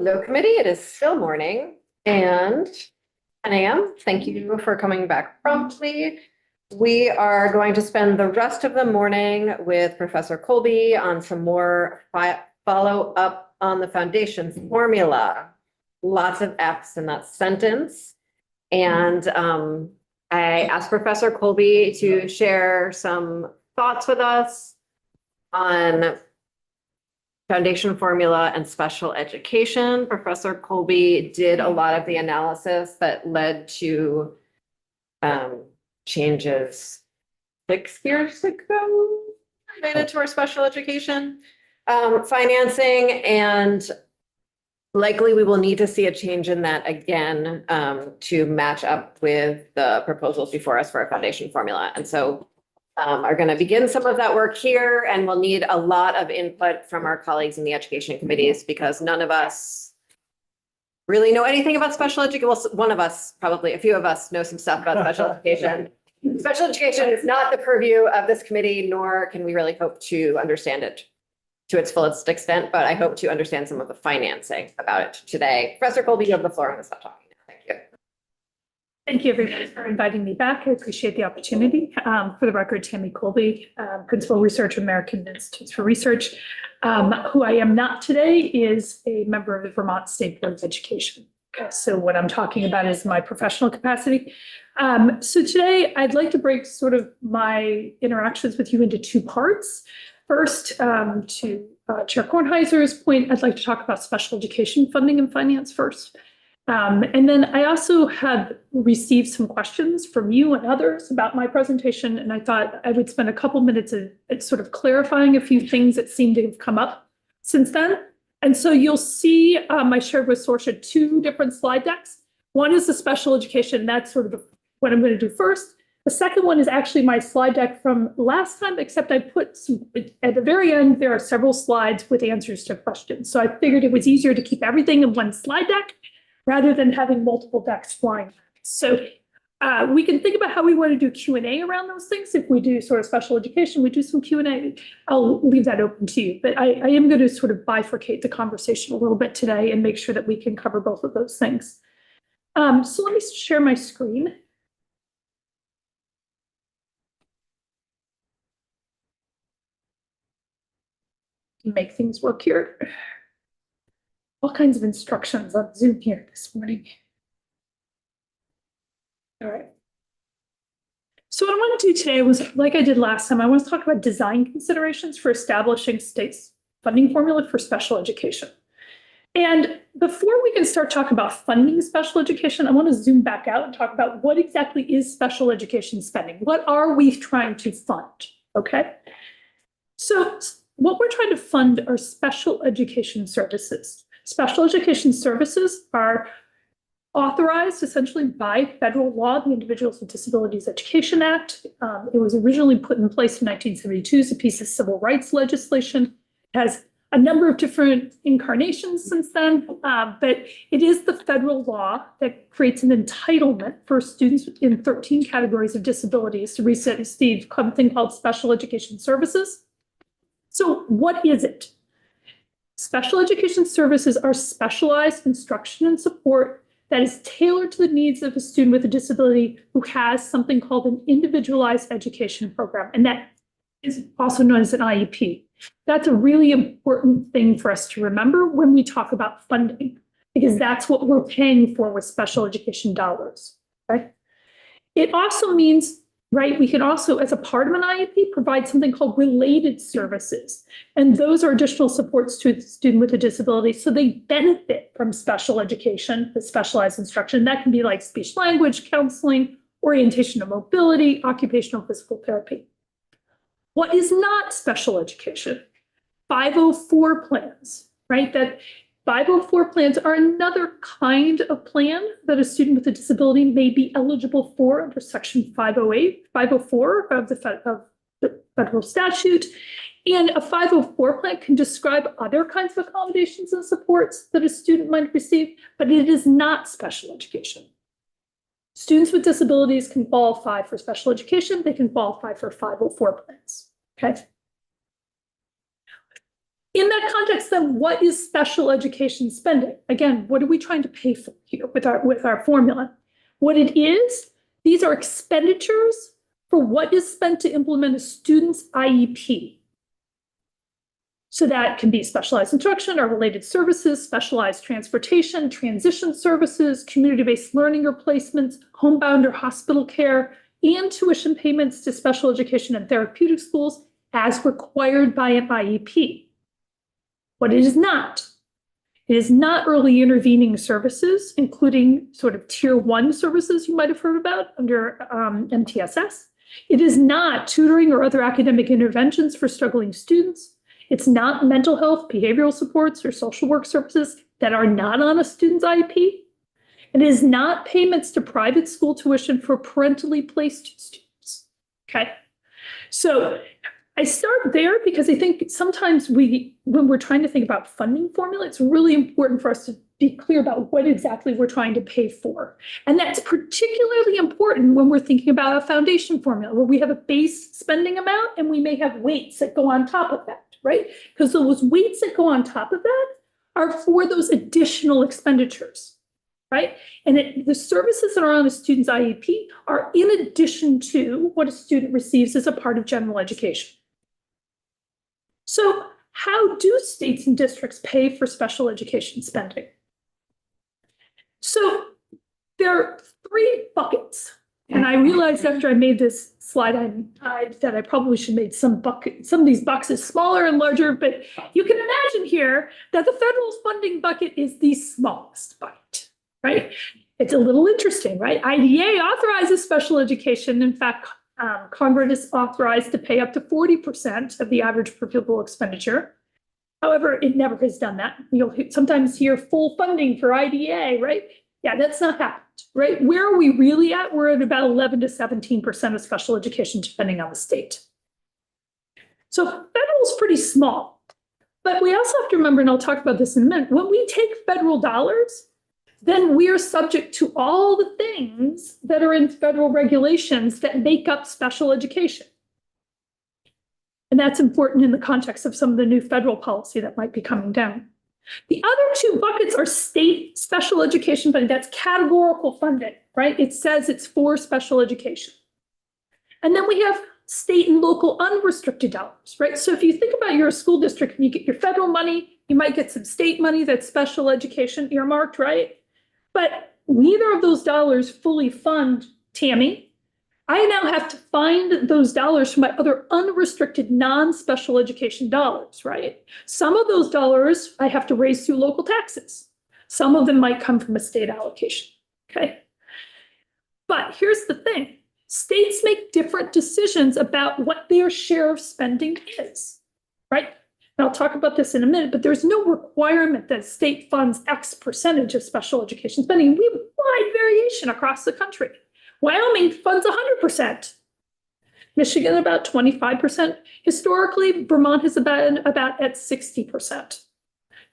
No committee, it is still morning and 10 a.m. Thank you for coming back promptly. We are going to spend the rest of the morning with Professor Colby on some more follow up on the foundation formula. Lots of F's in that sentence. And I asked Professor Colby to share some thoughts with us on foundation formula and special education. Professor Colby did a lot of the analysis that led to changes 6 years ago related to our special education financing, and likely we will need to see a change in that again to match up with the proposals before us for our foundation formula. And so are going to begin some of that work here, and we'll need a lot of input from our colleagues in the education committees because none of us really know anything about special education. Well, one of us, probably a few of us, know some stuff about special education. Special education is not the purview of this committee, nor can we really hope to understand it to its fullest extent, but I hope to understand some of the financing about it today. Professor Colby, you have the floor. I'm going to stop talking now. Thank you. Thank you, everybody, for inviting me back. I appreciate the opportunity. For the record, Tammy Colby, Principal Researcher, American Institutes for Research. Who I am not today is a member of the Vermont State Board of Education. Okay, so what I'm talking about is my professional capacity. So today I'd like to break sort of my interactions with you into 2 parts. First, to Chair Kornheiser's point, I'd like to talk about special education funding and finance first. And then I also have received some questions from you and others about my presentation, and I thought I would spend a couple minutes at sort of clarifying a few things that seem to have come up since then. And so you'll see I shared with Sorsha 2 different slide decks. One is the special education. That's sort of what I'm going to do first. The second one is actually my slide deck from last time, except I put some, at the very end, there are several slides with answers to questions. So I figured it was easier to keep everything in one slide deck rather than having multiple decks flying. So we can think about how we want to do Q&A around those things. If we do sort of special education, we do some Q&A. I'll leave that open to you. But I am going to sort of bifurcate the conversation a little bit today and make sure that we can cover both of those things. So let me share my screen. Make things work here. All kinds of instructions on Zoom here this morning. All right. So what I want to do today was, like I did last time, I want to talk about design considerations for establishing state's funding formula for special education. And before we can start talking about funding special education, I want to zoom back out and talk about what exactly is special education spending. What are we trying to fund? Okay. So what we're trying to fund are special education services. Special education services are authorized essentially by federal law, the Individuals with Disabilities Education Act. It was originally put in place in 1972 as a piece of civil rights legislation. It has a number of different incarnations since then, but it is the federal law that creates an entitlement for students in 13 categories of disabilities to receive something called special education services. So what is it? Special education services are specialized instruction and support that is tailored to the needs of a student with a disability who has something called an individualized education program, and that is also known as an IEP. That's a really important thing for us to remember when we talk about funding, because that's what we're paying for with special education dollars, right? It also means, right, we can also, as a part of an IEP, provide something called related services. And those are additional supports to the student with a disability. So they benefit from special education, the specialized instruction. That can be like speech language counseling, orientation and mobility, occupational physical therapy. What is not special education? 504 plans, right? That 504 plans are another kind of plan that a student with a disability may be eligible for under Section 504 of the federal statute. And a 504 plan can describe other kinds of accommodations and supports that a student might receive, but it is not special education. Students with disabilities can qualify for special education. They can qualify for 504 plans, okay? In that that context, then what is special education spending? Again, what are we trying to pay for here with our formula? What it is, these are expenditures for what is spent to implement a student's IEP. So that can be specialized instruction or related services, specialized transportation, transition services, community-based learning replacements, homebound or hospital care, and tuition payments to special education and therapeutic schools as required by an IEP. What it is not early intervening services, including sort of tier 1 services you might have heard about under MTSS. It is not tutoring or other academic interventions for struggling students. It's not mental health, behavioral supports, or social work services that are not on a student's IEP. It is not payments to private school tuition for parentally placed students. Okay, so I start there because I think sometimes when we're trying to think about funding formula, it's really important for us to be clear about what exactly we're trying to pay for. And that's particularly important when we're thinking about a foundation formula, where we have a base spending amount and we may have weights that go on top of that, right? Because those weights that go on top of that are for those additional expenditures, right? And the services that are on a student's IEP are in addition to what a student receives as a part of general education. So how do states and districts pay for special education spending? So there are 3 buckets. And I realized after I made this slide that I probably should make some of these boxes smaller and larger, but you can imagine here that the federal funding bucket is the smallest bucket, right? It's a little interesting, right? IDA authorizes special education. In fact, Congress is authorized to pay up to 40% of the average per pupil expenditure. However, it never has done that. You'll sometimes hear full funding for IDA, right? Yeah, that's not happened, right? Where are we really at? We're at about 11 to 17% of special education, depending on the state. So federal is pretty small, but we also have to remember, and I'll talk about this in a minute, when we take federal dollars, then we're subject to all the things that are in federal regulations that make up special education. And that's important in the context of some of the new federal policy that might be coming down. The other 2 buckets are state special education funding. That's categorical funding, right? It says it's for special education. And then we have state and local unrestricted dollars, right? So if you think about you're a school district and you get your federal money, you might get some state money that's special education earmarked, right? But neither of those dollars fully fund Tammy. I now have to find those dollars from my other unrestricted non-special education dollars, right? Some of those dollars I have to raise through local taxes. Some of them might come from a state allocation, okay? But here's the thing. States make different decisions about what their share of spending is, right? And I'll talk about this in a minute, but there's no requirement that state funds X percentage of special education spending. We have wide variation across the country. Wyoming funds 100%. Michigan about 25%. Historically, Vermont has about at 60%.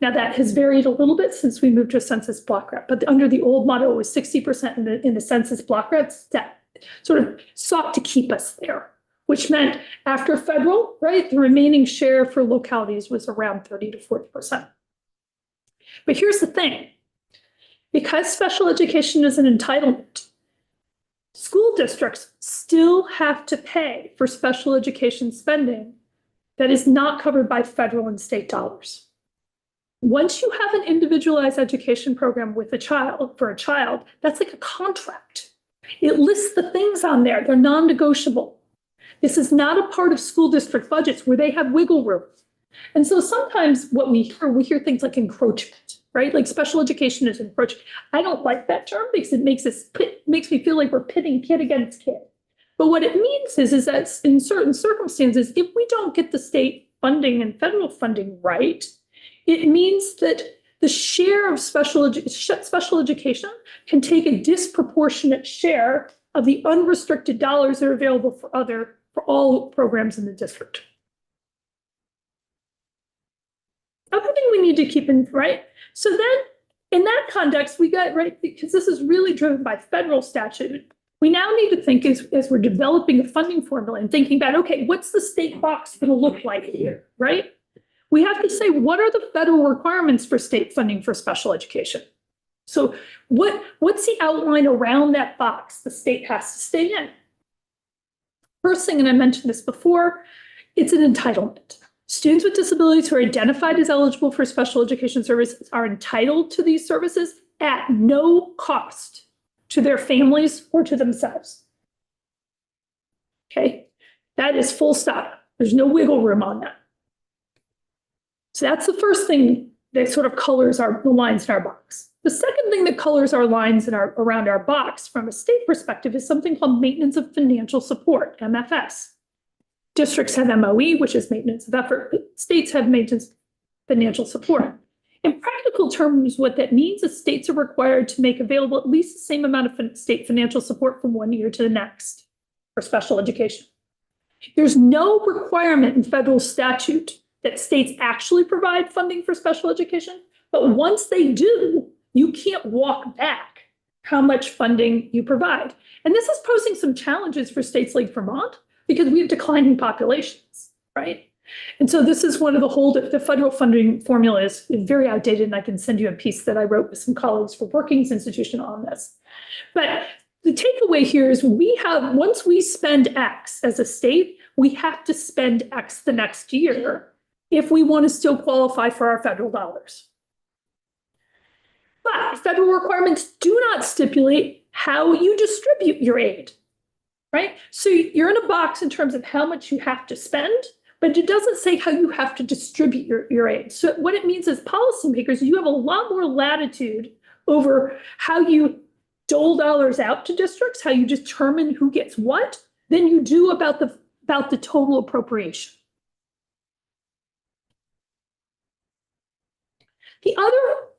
Now that has varied a little bit since we moved to a census block grant, but under the old model, it was 60% in the census block grants that sort of sought to keep us there, which meant after federal, right, the remaining share for localities was around 30 to 40%. But here's the thing, because special education is an entitlement, school districts still have to pay for special education spending that is not covered by federal and state dollars. Once you have an individualized education program with a child, that's like a contract. It lists the things on there, they're non-negotiable. This is not a part of school district budgets where they have wiggle room. And so sometimes what we hear things like encroachment, right? Like special education is encroachment. I don't like that term because it makes me feel like we're pitting kid against kid. But what it means is that in certain circumstances, if we don't get the state funding and federal funding right, it means that the share of special education can take a disproportionate share of the unrestricted dollars that are available for all programs in the district. Other thing we need to keep in, right? So then in that context, we got, right, because this is really driven by federal statute, we now need to think as we're developing a funding formula and thinking about, okay, what's the state box going to look like here, right? we have to say, what are the federal requirements for state funding for special education? So what's the outline around that box the state has to stay in? First thing, and I mentioned this before, it's an entitlement. Students with disabilities who are identified as eligible for special education services are entitled to these services at no cost to their families or to themselves. Okay, that is full stop. There's no wiggle room on that. So that's the first thing that sort of colors the lines in our box. The second thing that colors our lines around our box from a state perspective is something called maintenance of financial support, MFS. Districts have MOE, which is maintenance of effort. States have maintenance financial support. In practical terms, what that means is states are required to make available at least the same amount of state financial support from one year to the next for special education. There's no requirement in federal statute that states actually provide funding for special education, but once they do, you can't walk back how much funding you provide. And this is posing some challenges for states like Vermont because we have declining populations, right? And so this is one of the federal funding formula is very outdated, and I can send you a piece that I wrote with some colleagues for Brookings Institution on this. But the takeaway here is once we spend X as a state, we have to spend X the next year if we want to still qualify for our federal dollars. But federal requirements do not stipulate how you distribute your aid, right? So you're in a box in terms of how much you have to spend, but it doesn't say how you have to distribute your aid. So what it means as policymakers, you have a lot more latitude over how you dole dollars out to districts, how you determine who gets what, than you do about the total appropriation.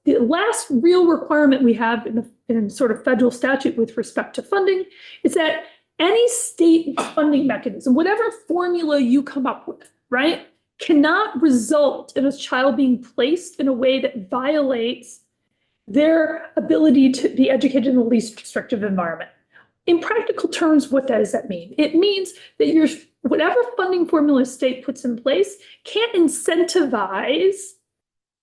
The last real requirement we have in sort of federal statute with respect to funding is that any state funding mechanism, whatever formula you come up with, right, cannot result in a child being placed in a way that violates their ability to be educated in the least restrictive environment. In practical terms, what does that mean? It means that whatever funding formula state puts in place can't incentivize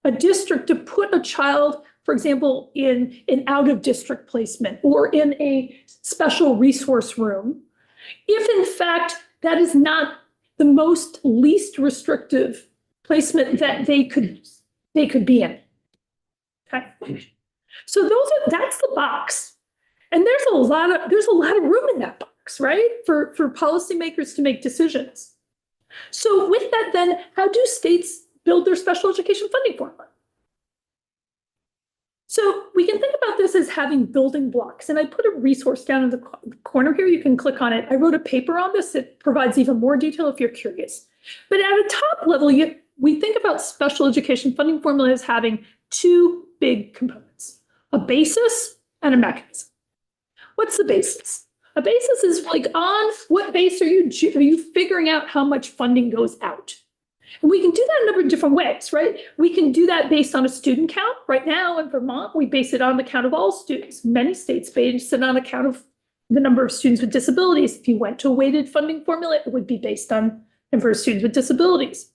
a district to put a child, for example, in an out-of-district placement or in a special resource room, if in fact that is not the least restrictive placement that they could be in. Okay, so that's the box, and there's a lot of room in that box, right, for policymakers to make decisions. So with that, then, how do states build their special education funding formula? So we can think about this as having building blocks, and I put a resource down in the corner here. You can click on it. I wrote a paper on this that provides even more detail if you're curious. But at a top level, we think about special education funding formula as having two big components: a basis and a mechanism. What's the basis? A basis is like, on what base are you figuring out how much funding goes out? And we can do that in a number of different ways, right? We can do that based on a student count. Right now in Vermont, we base it on the count of all students. Many states base it on the count of the number of students with disabilities. If you went to a weighted funding formula, it would be based on number of students with disabilities.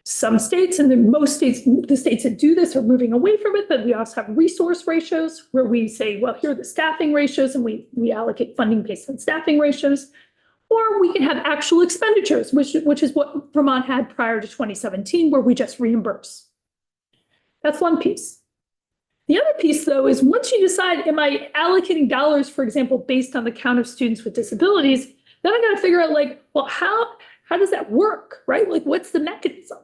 Some states, and most states, the states that do this are moving away from it, but we also have resource ratios where we say, well, here are the staffing ratios, and we allocate funding based on staffing ratios. Or we can have actual expenditures, which is what Vermont had prior to 2017, where we just reimburse. That's one piece. The other piece, though, is once you decide, am I allocating dollars, for example, based on the count of students with disabilities, then I got to figure out, like, well, how does that work, right? Like, what's the mechanism?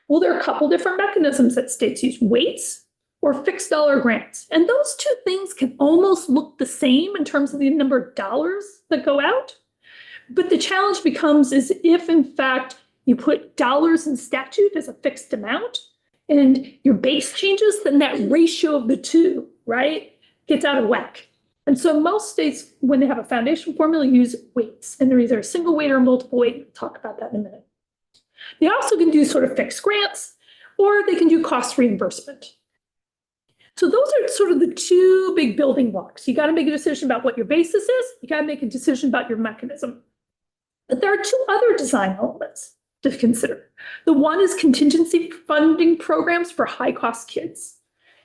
Well, there are a couple different mechanisms that states use: weights or fixed dollar grants. And those two things can almost look the same in terms of the number of dollars that go out. But the challenge becomes is if, in fact, you put dollars in statute as a fixed amount and your base changes, then that ratio of the two, right, gets out of whack. And so most states, when they have a foundation formula, use weights. And they're either a single weight or a multiple weight. We'll talk about that in a minute. They also can do sort of fixed grants, or they can do cost reimbursement. So those are sort of the two big building blocks. You got to make a decision about what your basis is. You got to make a decision about your mechanism. But there are two other design elements. to consider. The one is contingency funding programs for high-cost kids.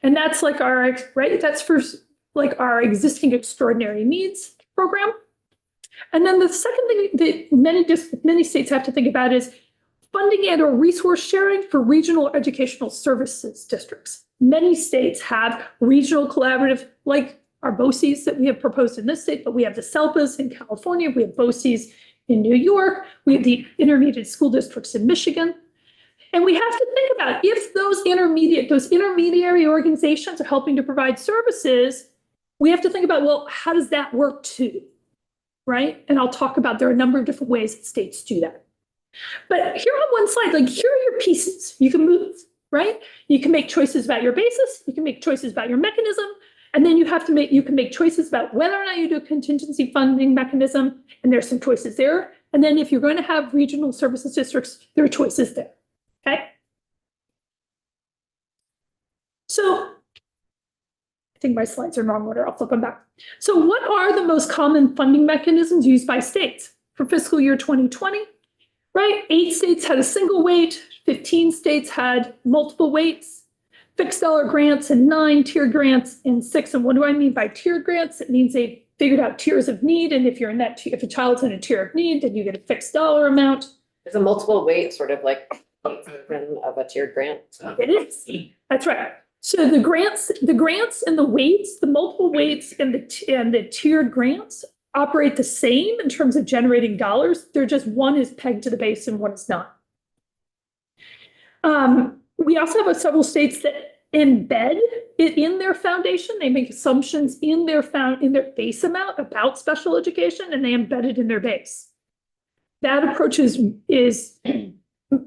And that's like our, right, that's for like our existing extraordinary needs program. And then the second thing that many states have to think about is funding and or resource sharing for regional educational services districts. Many states have regional collaborative, like our BOCES that we have proposed in this state, but we have the SELPAs in California, we have BOCES in New York, we have the intermediate school districts in Michigan. And we have to think about if those intermediary organizations are helping to provide services, we have to think about, well, how does that work too, right? And I'll talk about there are a number of different ways that states do that. But here on one slide, like here are your pieces you can move, right? You can make choices about your basis, you can make choices about your mechanism, and then you can make choices about whether or not you do a contingency funding mechanism, and there's some choices there. And then if you're going to have regional services districts, there are choices there, okay? So I think my slides are in wrong order, I'll flip them back. So what are the most common funding mechanisms used by states for fiscal year 2020? Right, 8 states had a single weight, 15 states had multiple weights, fixed dollar grants and 9, tiered grants and 6. And what do I mean by tiered grants? It means they figured out tiers of need. And if you're in that, if a child's in a tier of need, then you get a fixed dollar amount. Is a multiple weight sort of like version of a tiered grant? It is. That's right. So the grants and the weights, the multiple weights and the tiered grants operate the same in terms of generating dollars. They're just one is pegged to the base and one is not. We also have several states that embed it in their foundation. They make assumptions in their base amount about special education, and they embed it in their base. That approach is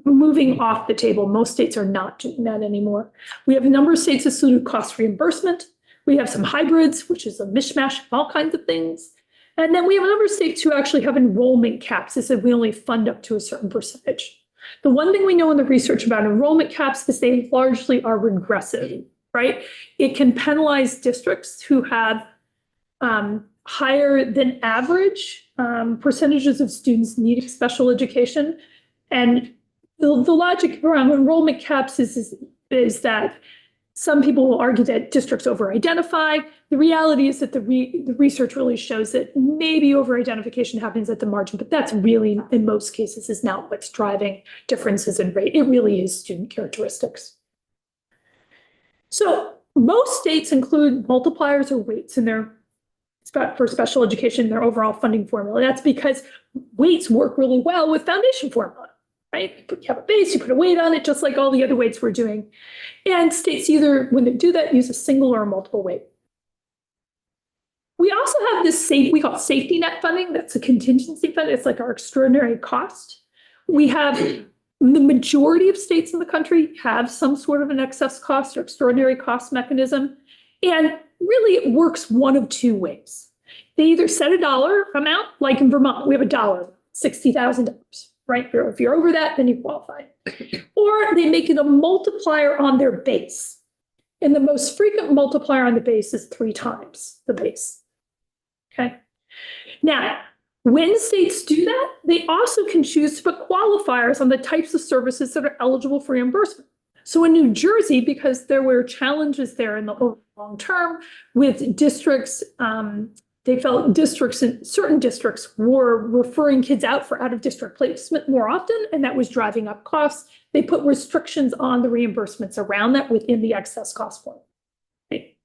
moving off the table. Most states are not doing that anymore. We have a number of states that do cost reimbursement. We have some hybrids, which is a mishmash of all kinds of things. And then we have a number of states who actually have enrollment caps. They said we only fund up to a certain percentage. The one thing we know in the research about enrollment caps is they largely are regressive, right? It can penalize districts who have higher than average percentages of students needing special education. And the logic around enrollment caps is that some people will argue that districts over-identify. The reality is that the research really shows that maybe over-identification happens at the margin, but that's really, in most cases, is not what's driving differences in rate. It really is student characteristics. So most states include multipliers or weights in their, for special education, their overall funding formula. That's because weights work really well with foundation formula. Right? You have a base, you put a weight on it, just like all the other weights we're doing. And states either, when they do that, use a single or a multiple weight. We also have this we call safety net funding. That's a contingency fund. It's like our extraordinary cost. We have the majority of states in the country have some sort of an excess cost or extraordinary cost mechanism. And really it works one of two ways. They either set a dollar amount, like in Vermont, we have a dollar, $60,000. Right? If you're over that, then you qualify. Or they make it a multiplier on their base. And the most frequent multiplier on the base is 3 times the base. Okay. Now, when states do that, they also can choose to put qualifiers on the types of services that are eligible for reimbursement. So in New Jersey, because there were challenges there in the long term with districts, they felt certain districts were referring kids out for out-of-district placement more often, and that was driving up costs. They put restrictions on the reimbursements around that within the excess cost form. Right?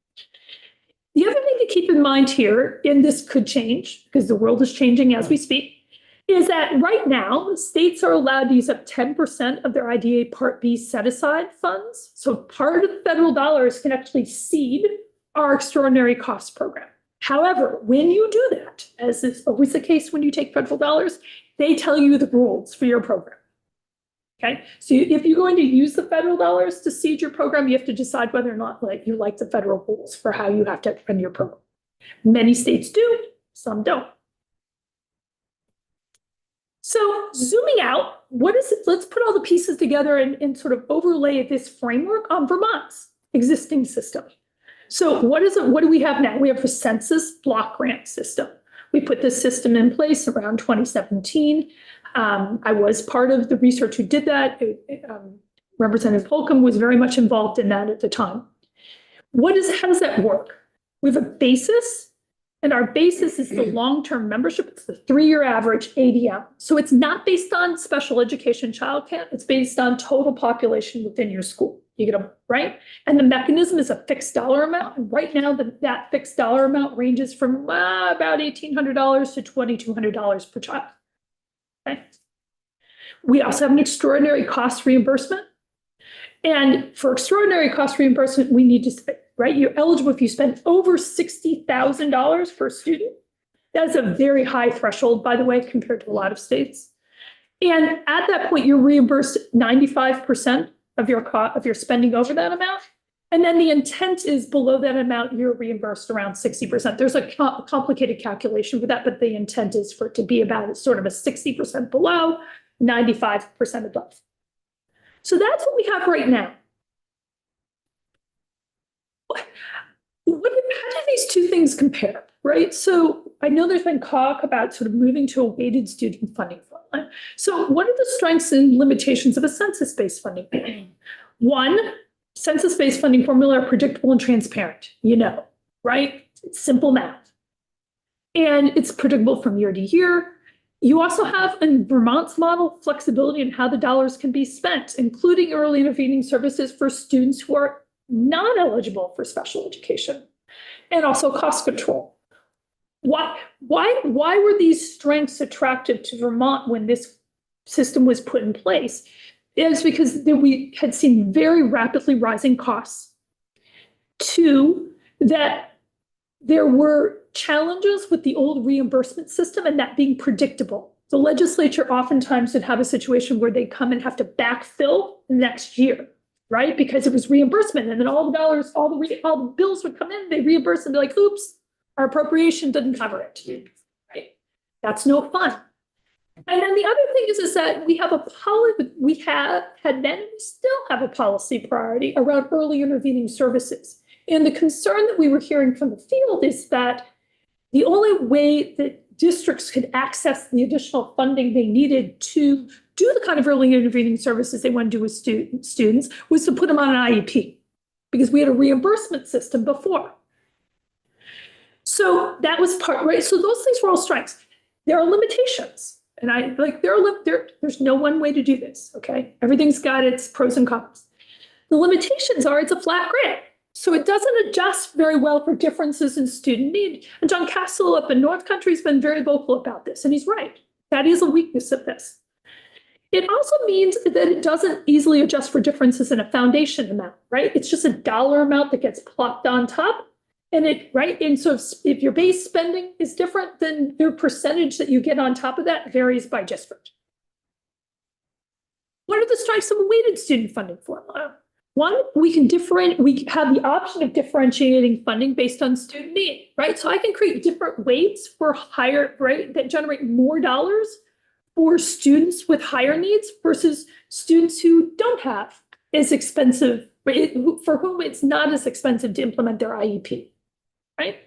The other thing to keep in mind here, and this could change because the world is changing as we speak, is that right now, states are allowed to use up 10% of their IDA Part B set-aside funds. So part of the federal dollars can actually seed our extraordinary cost program. However, when you do that, as is always the case when you take federal dollars, they tell you the rules for your program. Okay, so if you're going to use the federal dollars to seed your program, you have to decide whether or not you like the federal rules for how you have to run your program. Many states do, some don't. So zooming out, what is it? Let's put all the pieces together and sort of overlay this framework on Vermont's existing system. So what is it? What do we have now? We have a census block grant system. We put this system in place around 2017. I was part of the research who did that. Representative Holcomb was very much involved in that at the time. How does that work? We have a basis, and our basis is the long-term membership. It's the 3-year average ADM. So it's not based on special education child count. It's based on total population within your school. You get them, right? And the mechanism is a fixed dollar amount. And right now, that fixed dollar amount ranges from about $1,800 to $2,200 per child. Okay. We also have an extraordinary cost reimbursement. And for extraordinary cost reimbursement, we need to, right? You're eligible if you spend over $60,000 per student. That's a very high threshold, by the way, compared to a lot of states. And at that point, you're reimbursed 95% of your spending over that amount. And then the intent is below that amount, you're reimbursed around 60%. There's a complicated calculation for that, but the intent is for it to be about sort of a 60% below, 95% above. So that's what we have right now. How do these two things compare, right? So I know there's been talk about sort of moving to a weighted student funding formula. So what are the strengths and limitations of a census-based funding formula? One, census-based funding formula are predictable and transparent, right? It's simple math. And it's predictable from year to year. You also have, in Vermont's model, flexibility in how the dollars can be spent, including early intervening services for students who are not eligible for special education, and also cost control. Why were these strengths attractive to Vermont when this system was put in place? It was because we had seen very rapidly rising costs. Two, that there were challenges with the old reimbursement system and that being predictable. The legislature oftentimes would have a situation where they come and have to backfill next year, right? Because it was reimbursement, and then all the dollars, all the bills would come in, they reimburse and be like, oops, our appropriation doesn't cover it, right? That's no fun. And then the other thing is that we have a policy, we had then, we still have a policy priority around early intervening services. And the concern that we were hearing from the field is that the only way that districts could access the additional funding they needed to do the kind of early intervening services they want to do with students was to put them on an IEP, because we had a reimbursement system before. So that was part, right? So those things were all strengths. There are limitations. And there's no one way to do this, okay? Everything's got its pros and cons. The limitations are it's a flat grant. So it doesn't adjust very well for differences in student need. And John Castle up in North Country has been very vocal about this, and he's right. That is a weakness of this. It also means that it doesn't easily adjust for differences in a foundation amount, right? It's just a dollar amount that gets plopped on top. And and so if your base spending is different, then the percentage that you get on top of that varies by district. What are the strengths of a weighted student funding formula? One, we have the option of differentiating funding based on student need, right? So I can create different weights for higher, right, that generate more dollars for students with higher needs versus students who don't have as expensive, for whom it's not as expensive to implement their IEP, right?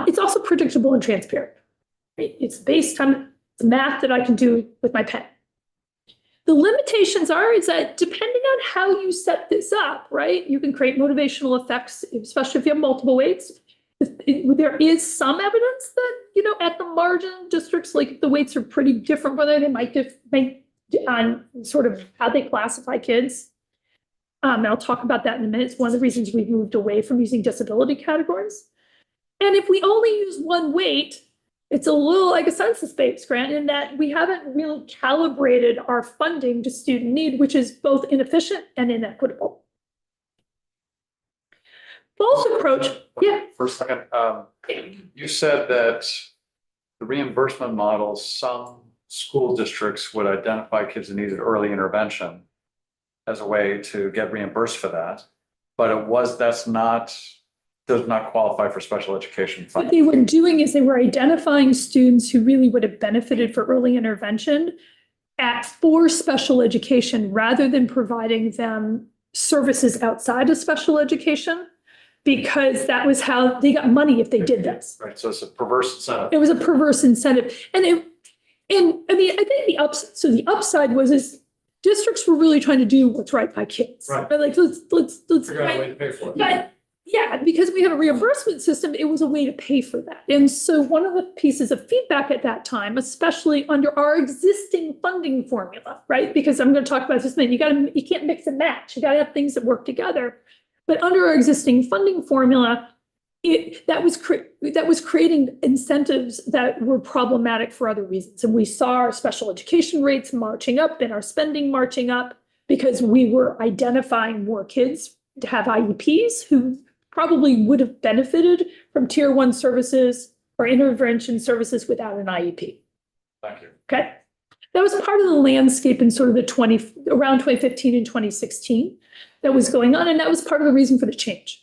It's also predictable and transparent, right? It's based on the math that I can do with my pen. The limitations is that depending on how you set this up, right, you can create motivational effects, especially if you have multiple weights. There is some evidence that, at the margin, districts, like the weights are pretty different, whether they might make on sort of how they classify kids. And I'll talk about that in a minute. It's one of the reasons we've moved away from using disability categories. And if we only use one weight, it's a little like a census-based grant in that we haven't really calibrated our funding to student need, which is both inefficient and inequitable. Both approach, yeah. For a second, you said that the reimbursement model, some school districts would identify kids that needed early intervention as a way to get reimbursed for that, but does not qualify for special education funding. What they were doing is they were identifying students who really would have benefited for early intervention for special education rather than providing them services outside of special education. because that was how they got money if they did this. Right, so it's a perverse incentive. It was a perverse incentive. And I mean, I think the upside was is districts were really trying to do what's right by kids. Right. But like, let's. Figure out a way to pay for it. But yeah, because we have a reimbursement system, it was a way to pay for that. And so one of the pieces of feedback at that time, especially under our existing funding formula, right? Because I'm going to talk about this in a minute, you can't mix and match. You got to have things that work together. But under our existing funding formula, that was creating incentives that were problematic for other reasons. And we saw our special education rates marching up and our spending marching up because we were identifying more kids to have IEPs who probably would have benefited from tier 1 services or intervention services without an IEP. Thank you. Okay. That was part of the landscape in sort of around 2015 and 2016 that was going on. And that was part of the reason for the change.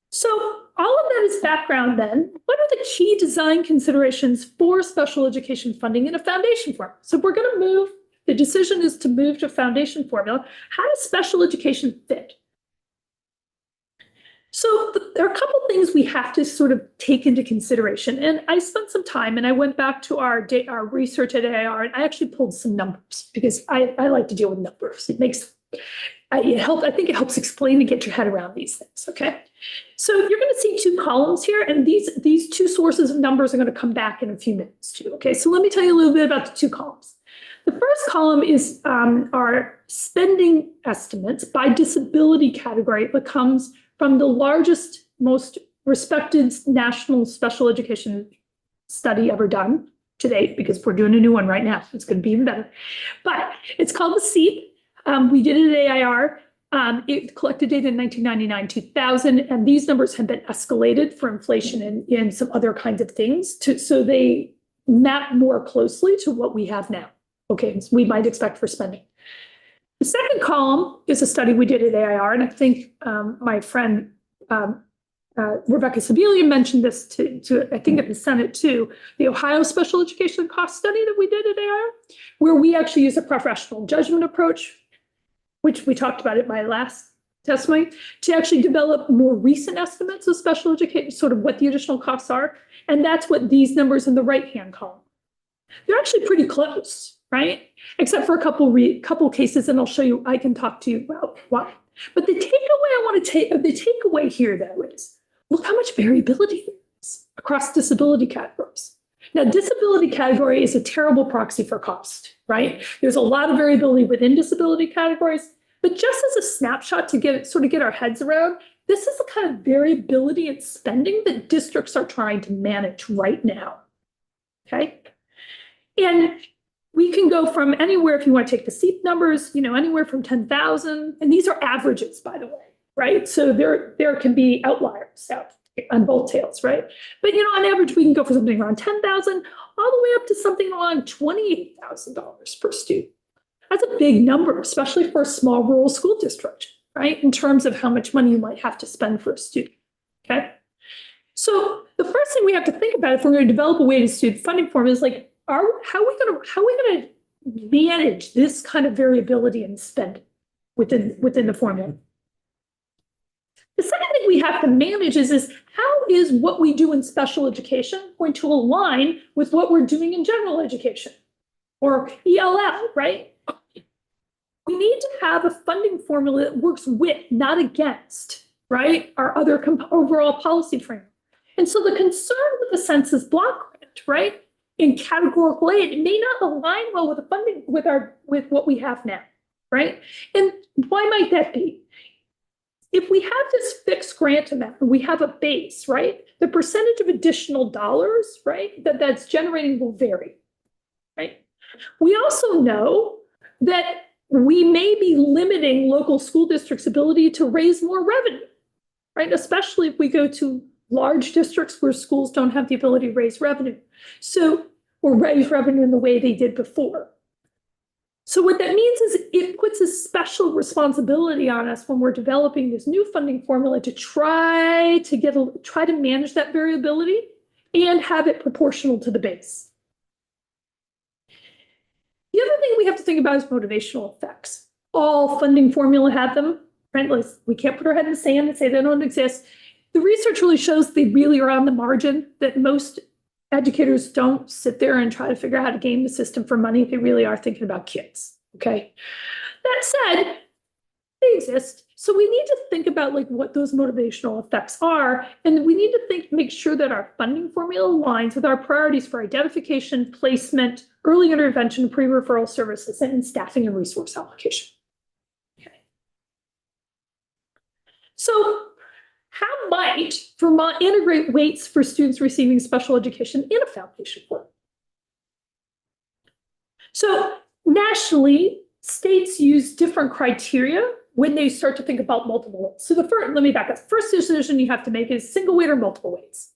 So all of that is background then. What are the key design considerations for special education funding in a foundation formula? So we're going to move, the decision is to move to foundation formula. How does special education fit? So there are a couple things we have to sort of take into consideration. And I spent some time and I went back to our research at AIR and I actually pulled some numbers because I like to deal with numbers. I think it helps explain and get your head around these things, okay? So you're going to see 2 columns here, and these 2 sources of numbers are going to come back in a few minutes too, okay? So let me tell you a little bit about the 2 columns. The first column is our spending estimates by disability category that comes from the largest, most respected national special education study ever done to date, because we're doing a new one right now. It's going to be even better. But it's called the SEEP. We did it at AIR. It collected data in 1999, 2000, and these numbers have been escalated for inflation and some other kinds of things, so they map more closely to what we have now. Okay, so we might expect for spending. The second column is a study we did at AIR, and I think my friend Rebecca Sebelian mentioned this to I think at the Senate too, the Ohio Special Education Cost Study that we did at AIR, where we actually use a professional judgment approach, which we talked about at my last testimony, to actually develop more recent estimates of special education, sort of what the additional costs are. And that's what these numbers in the right-hand column. They're actually pretty close, right? Except for a couple cases, and I'll show you, I can talk to you about why. But the takeaway here though is, look how much variability there is across disability categories. Now, disability category is a terrible proxy for cost, right? There's a lot of variability within disability categories, but just as a snapshot to get our heads around, this is the kind of variability in spending that districts are trying to manage right now, okay? And we can go from anywhere, if you want to take the SEEP numbers, anywhere from 10,000, and these are averages, by the way, right? So there can be outliers out on both tails, right? But on average, we can go for something around 10,000 all the way up to something around $28,000 per student. That's a big number, especially for a small rural school district, right? In terms of how much money you might have to spend for a student, okay? So the first thing we have to think about if we're going to develop a weighted student funding formula is like, how are we going to manage this kind of variability in spending within the formula? The second thing we have to manage is how is what we do in special education going to align with what we're doing in general education or ELL, right? We need to have a funding formula that works with, not against, right, our other overall policy framework. And so the concern with the census block grant, right, in categorical aid, it may not align well with the funding with what we have now, right? And why might that be? If we have this fixed grant amount and we have a base, right, the percentage of additional dollars, right, that's generating will vary, right? We also know that we may be limiting local school districts' ability to raise more revenue, right? Especially if we go to large districts where schools don't have the ability to raise revenue. Or raise revenue in the way they did before. So what that means is it puts a special responsibility on us when we're developing this new funding formula to try to manage that variability and have it proportional to the base. The other thing we have to think about is motivational effects. All funding formula have them, right? Like, we can't put our head in the sand and say they don't exist. The research really shows they really are on the margin, that most educators don't sit there and try to figure out how to game the system for money. They really are thinking about kids, okay? That said, they exist. So we need to think about like what those motivational effects are. And we need to make sure that our funding formula aligns with our priorities for identification, placement, early intervention, pre-referral services, and staffing and resource allocation. Okay. So how might Vermont integrate weights for students receiving special education in a foundation form? So nationally, states use different criteria when they start to think about multiple weights. So let me back up. First decision you have to make is single weight or multiple weights.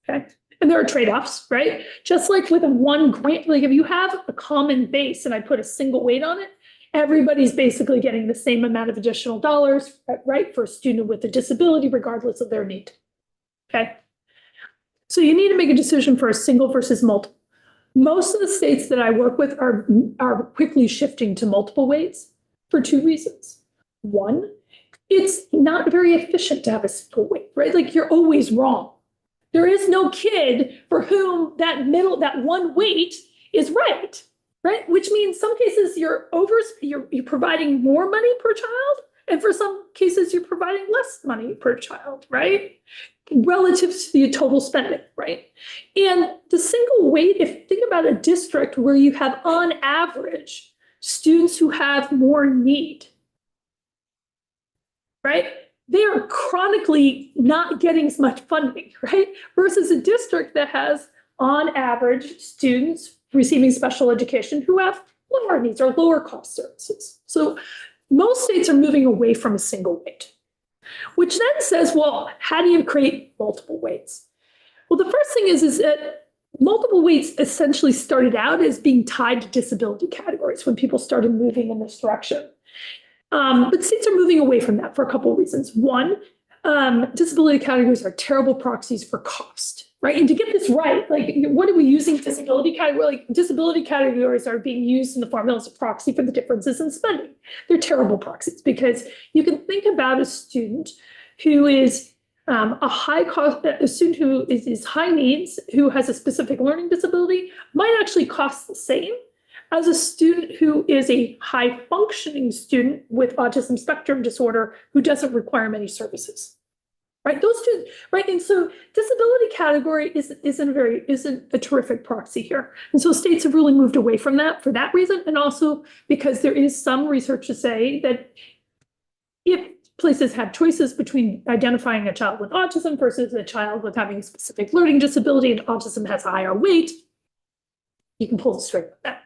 Okay. And there are trade-offs, right? Just like with a one grant, like if you have a common base and I put a single weight on it, everybody's basically getting the same amount of additional dollars, right? For a student with a disability, regardless of their need. Okay. So you need to make a decision for a single versus multiple. Most of the states that I work with are quickly shifting to multiple weights for two reasons. One, it's not very efficient to have a single weight, right? Like you're always wrong. There is no kid for whom that one weight is right? Which means some cases you're providing more money per child, and for some cases you're providing less money per child, right? Relative to the total spending, right? And the single weight, if you think about a district where you have on average students who have more need, right? They are chronically not getting as much funding, right? Versus a district that has on average students receiving special education who have lower needs or lower cost services. So most states are moving away from a single weight, which then says, well, how do you create multiple weights? Well, the first thing is that multiple weights essentially started out as being tied to disability categories when people started moving in this direction. But states are moving away from that for a couple of reasons. One, disability categories are terrible proxies for cost, right? And to get this right, like what are we using disability category? Like disability categories are being used in the formula as a proxy for the differences in spending. They're terrible proxies because you can think about a student who is a student who is high needs, who has a specific learning disability, might actually cost the same as a student who is a high functioning student with autism spectrum disorder who doesn't require many services, right? Those two, right? And so disability category isn't a terrific proxy here. And so states have really moved away from that for that reason. And also because there is some research to say that if places have choices between identifying a child with autism versus a child with having a specific learning disability and autism has a higher weight, you can pull the string with that.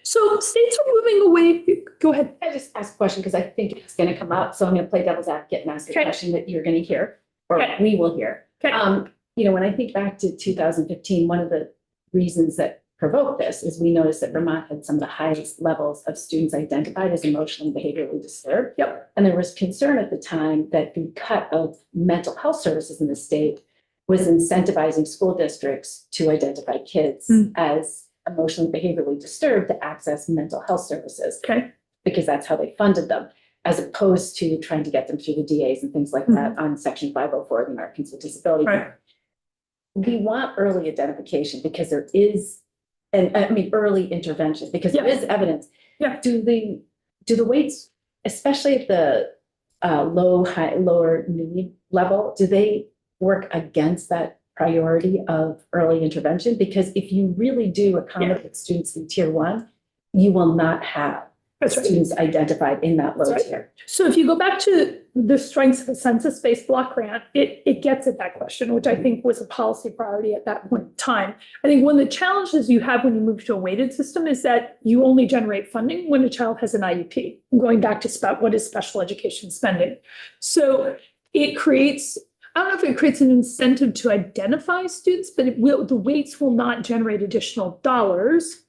So states are moving away. Go ahead. I just ask a question because I think it's going to come up. So I'm going to play devil's advocate and ask a Okay. question that you're going to hear, or Okay. we will hear. Okay. When I think back to 2015, one of the reasons that provoked this is we noticed that Vermont had some of the highest levels of students identified as emotionally and behaviorally disturbed. Yep. And there was concern at the time that the cut of mental health services in the state was incentivizing school districts to identify kids as emotionally behaviorally disturbed to access mental health services. Okay. Because that's how they funded them, as opposed to trying to get them through the DAs and things like that on Section 504 of the Americans with Disabilities. Right. We want early identification because there is, early intervention because there is evidence. Yeah. Do the weights, especially at the lower need level, do they work against that priority of early intervention? Because if you really do accommodate students in tier 1, you will not have That's right. students identified in that low That's right. tier. So if you go back to the strengths of a census-based block grant, it gets at that question, which I think was a policy priority at that point in time. I think one of the challenges you have when you move to a weighted system is that you only generate funding when a child has an IEP. I'm going back to what is special education spending. So it creates, I don't know if it creates an incentive to identify students, but the weights will not generate additional dollars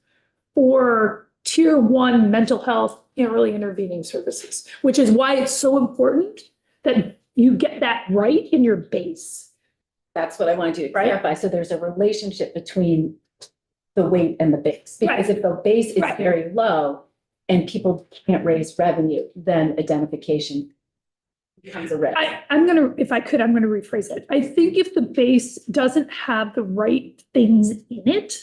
for tier 1 mental health and early intervening services, which is why it's so important that you get that right in your base. That's what I wanted you to Right. clarify. So there's a relationship between the weight and the base. Because if the base is Right. very low, and people can't raise revenue, then identification becomes a risk. I'm gonna, if I could, I'm gonna rephrase it. I think if the base doesn't have the right things in it,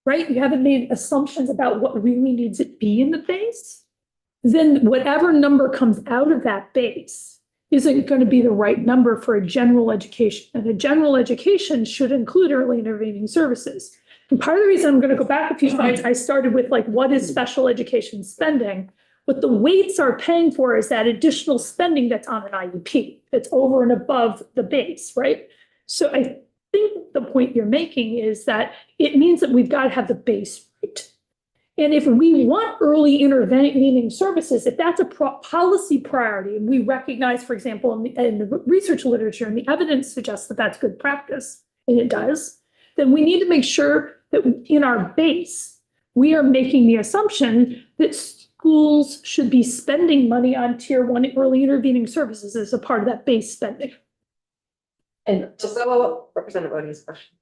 right, you haven't made assumptions about what really needs to be in the base, then whatever number comes out of that base isn't going to be the right number for a general education. And a general education should include early intervening services. And part of the reason I'm going to go back a few slides, I started with like, what is special education spending? What the weights are paying for is that additional spending that's on an IEP, that's over and above the base, right? So I think the point you're making is that it means that we've got to have the base right. And if we want early intervening services, if that's a policy priority, and we recognize, for example, in the research literature and the evidence suggests that that's good practice, and it does, then we need to make sure that in our base, we are making the assumption that schools should be spending money on tier 1 early intervening services as a part of that base spending. And Just so Representative Bodie's question.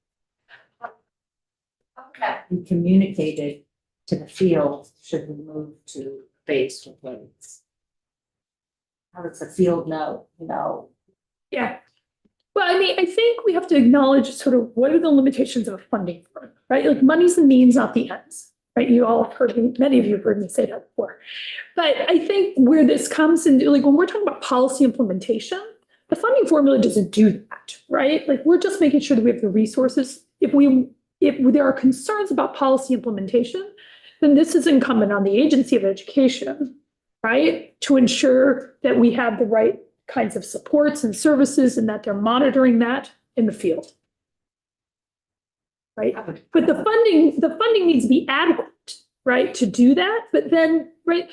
We communicated to the field, should we move to base with weights? How does the field know, Yeah. Well, I mean, I think we have to acknowledge sort of what are the limitations of a funding firm, right? Like money's the means, not the ends, right? You all have heard me, many of you have heard me say that before. But I think where this comes in, like when we're talking about policy implementation, the funding formula doesn't do that, right? Like we're just making sure that we have the resources. If there are concerns about policy implementation, then this is incumbent on the agency of education, right? To ensure that we have the right kinds of supports and services and that they're monitoring that in the field. Right? But the funding needs to be adequate, right, to do that. But then, right,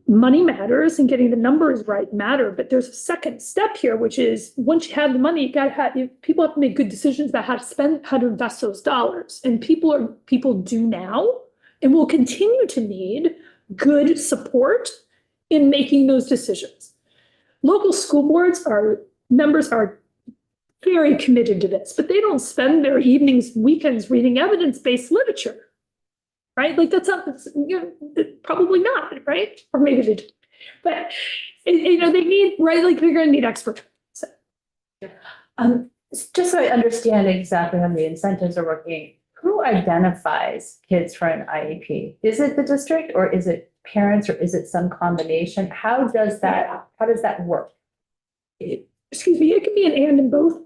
money matters and getting the numbers right matter. But there's a second step here, which is once you have the money, people have to make good decisions about how to invest those dollars. And people do now and will continue to need good support in making those decisions. Local school boards members are very committed to this, but they don't spend their evenings, weekends reading evidence-based literature, right? Like that's not, probably not, right? Or maybe they do. But, they need, right? Like they're going to need expert. just so I understand exactly how the incentives are working, who identifies kids for an IEP? Is it the district or is it parents or is it some combination? How does that work? Excuse me, it can be an and in both.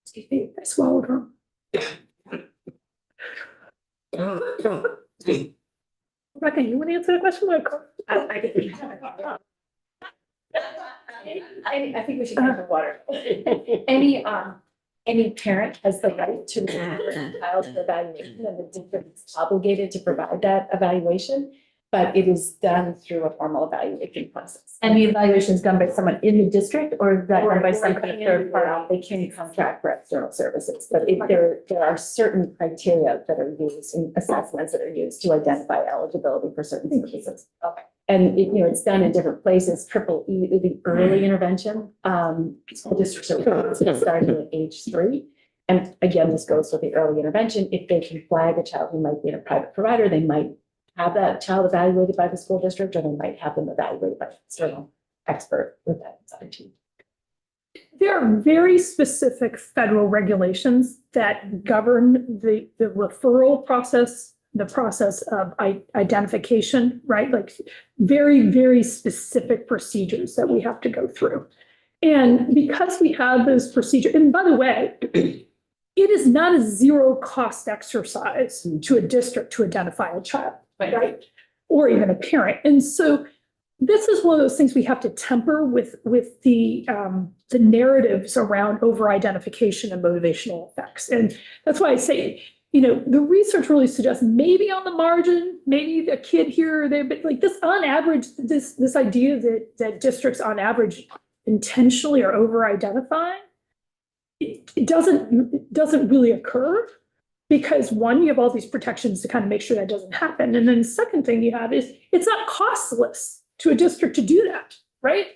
Excuse me, I swallowed wrong. Rebecca, you want to answer the question? I think we should have the water. Any parent has the right to refer a child to evaluation, and the district is obligated to provide that evaluation, but it is done through a formal evaluation process. And the evaluation is done by someone in the district or is that done by some kind of third party? They can contract for external services, but there are certain criteria that are used and assessments that are used to identify eligibility for certain services. Okay. And it's done in different places. Triple E, the early intervention, school districts are starting at age 3. And again, this goes with the early intervention. If they can flag a child who might be in a private provider, they might have that child evaluated by the school district, or they might have them evaluated by an external expert with that team. There are very specific federal regulations that govern the referral process, the process of identification, right? Like very, very specific procedures that we have to go through. And because we have those procedures, and by the way, it is not a zero cost exercise to a district to identify a child, right? Or even a parent. And so this is one of those things we have to temper with the narratives around over-identification and motivational effects. And that's why I say, the research really suggests maybe on the margin, maybe a kid here or there, but like this on average, this idea that districts on average intentionally are over-identifying, it doesn't really occur. Because one, you have all these protections to kind of make sure that doesn't happen. And then the second thing you have is it's not costless to a district to do that, right?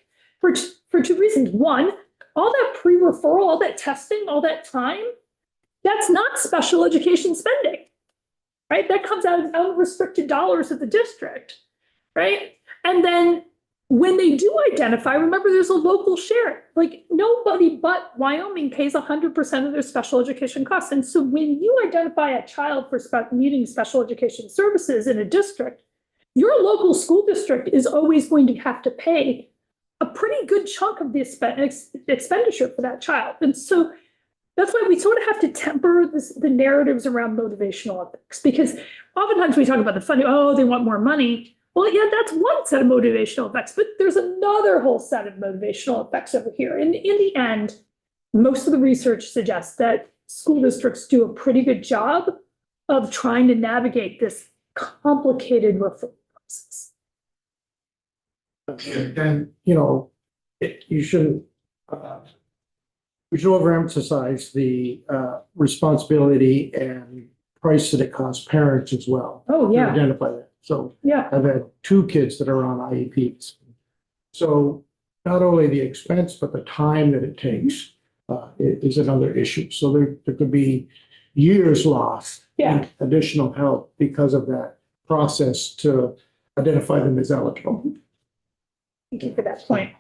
For 2 reasons. One, all that pre-referral, all that testing, all that time, that's not special education spending. right? That comes out of unrestricted dollars of the district, right? And then when they do identify, remember there's a local share. Like nobody but Wyoming pays 100% of their special education costs. And so when you identify a child for needing special education services in a district, your local school district is always going to have to pay a pretty good chunk of the expenditure for that child. And so that's why we sort of have to temper the narratives around motivational ethics, because oftentimes we talk about the funding, oh, they want more money. Well, yeah, that's one set of motivational effects, but there's another whole set of motivational effects over here. And in the end, most of the research suggests that school districts do a pretty good job of trying to navigate this complicated reform process. And, you shouldn't, we should overemphasize the responsibility and price that it costs parents as well. Oh, To yeah, identify that. So yeah, I've had 2 kids that are on IEPs. So not only the expense, but the time that it takes is another issue. So there could be years lost. Yeah. in additional help because of that process to identify them as eligible. thank you for that point.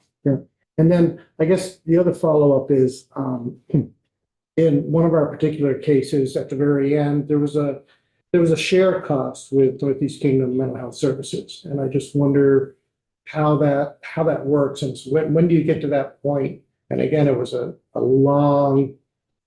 And then I guess the other follow-up is, in one of our particular cases at the very end, there was a share cost with Northeast Kingdom Mental Health Services. And I just wonder how that works. And so when do you get to that point? And again, it was a long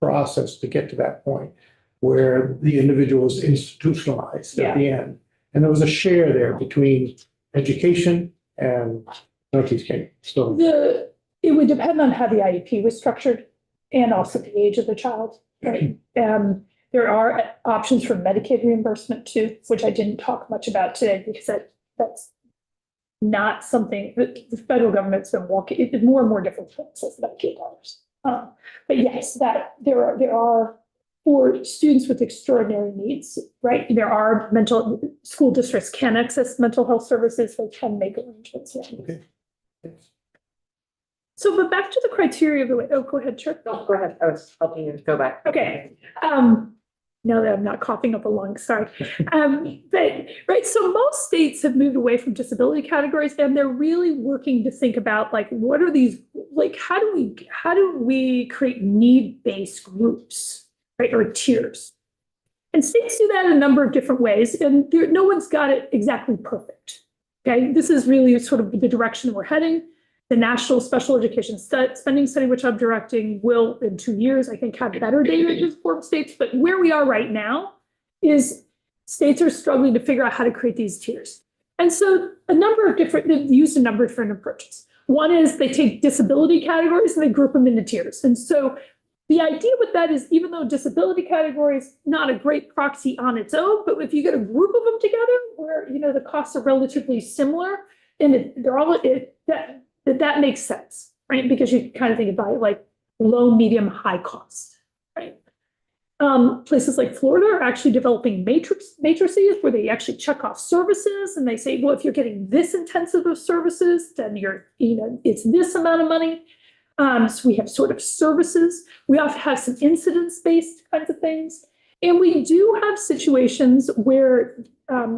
process to get to that point where the individual is institutionalized at the end. And there was a share there between education and Northeast Kingdom. So It would depend on how the IEP was structured and also the age of the child, right? There are options for Medicaid reimbursement too, which I didn't talk much about today because that's not something that the federal government's been walking, it's more and more different places with Medicaid dollars. But yes, that there are for students with extraordinary needs, right? There are school districts can access mental health services, they can make arrangements. Yeah. Okay. So, but back to the criteria of the way, oh, go ahead, Chuck. No, go ahead. I was helping you go back. Okay. Now that I'm not coughing up a lung, sorry. But, right, so most states have moved away from disability categories and they're really working to think about like, what are these, like, how do we create need-based groups, right, or tiers? And states do that in a number of different ways and no one's got it exactly perfect, okay? This is really sort of the direction we're heading. The National Special Education Spending Study, which I'm directing, will in 2 years, I think, have better data to inform states. But where we are right now is states are struggling to figure out how to create these tiers. And so they've used a number of different approaches. One is they take disability categories and they group them into tiers. And so the idea with that is even though disability category is not a great proxy on its own, but if you get a group of them together where, the costs are relatively similar and that makes sense, right? Because you kind of think about it like low, medium, high cost, right? Places like Florida are actually developing matrices where they actually check off services and they say, well, if you're getting this intensive of services, then it's this amount of money. So we have sort of services. We often have some incidence-based kinds of things. And we do have situations where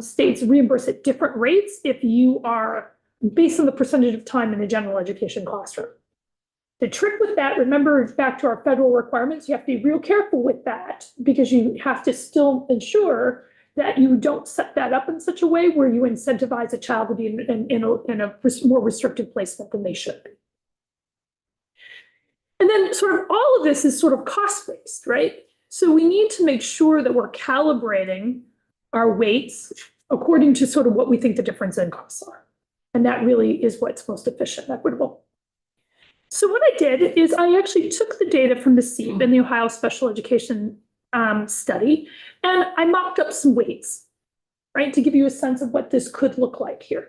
states reimburse at different rates if you are based on the percentage of time in the general education classroom. The trick with that, remember back to our federal requirements, you have to be real careful with that because you have to still ensure that you don't set that up in such a way where you incentivize a child to be in a more restricted placement than they should be. And then sort of all of this is sort of cost-based, right? So we need to make sure that we're calibrating our weights according to sort of what we think the difference in costs are. And that really is what's most efficient and equitable. So what I did is I actually took the data from the SEEP and the Ohio Special Education study, and I mocked up some weights, right, to give you a sense of what this could look like here.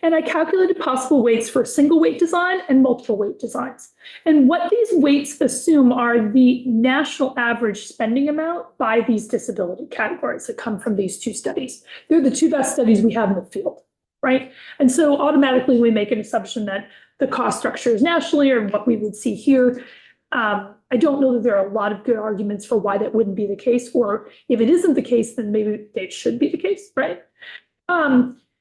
And I calculated possible weights for single weight design and multiple weight designs. And what these weights assume are the national average spending amount by these disability categories that come from these 2 studies. They're the 2 best studies we have in the field. Right. And so automatically we make an assumption that the cost structure is nationally or what we would see here. I I don't know that there are a lot of good arguments for why that wouldn't be the case, or if it isn't the case, then maybe it should be the case, right?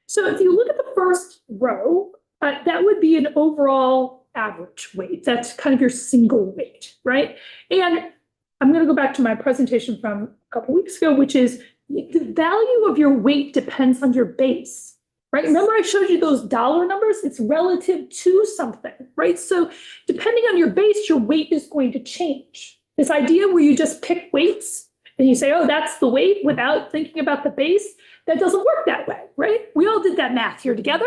So if you look at the first row, that would be an overall average weight. That's kind of your single weight, right? And I'm going to go back to my presentation from a couple weeks ago, which is the value of your weight depends on your base, right? Remember I showed you those dollar numbers? It's relative to something, right? So depending on your base, your weight is going to change. This idea where you just pick weights and you say, oh, that's the weight without thinking about the base, that doesn't work that way, right? We all did that math here together,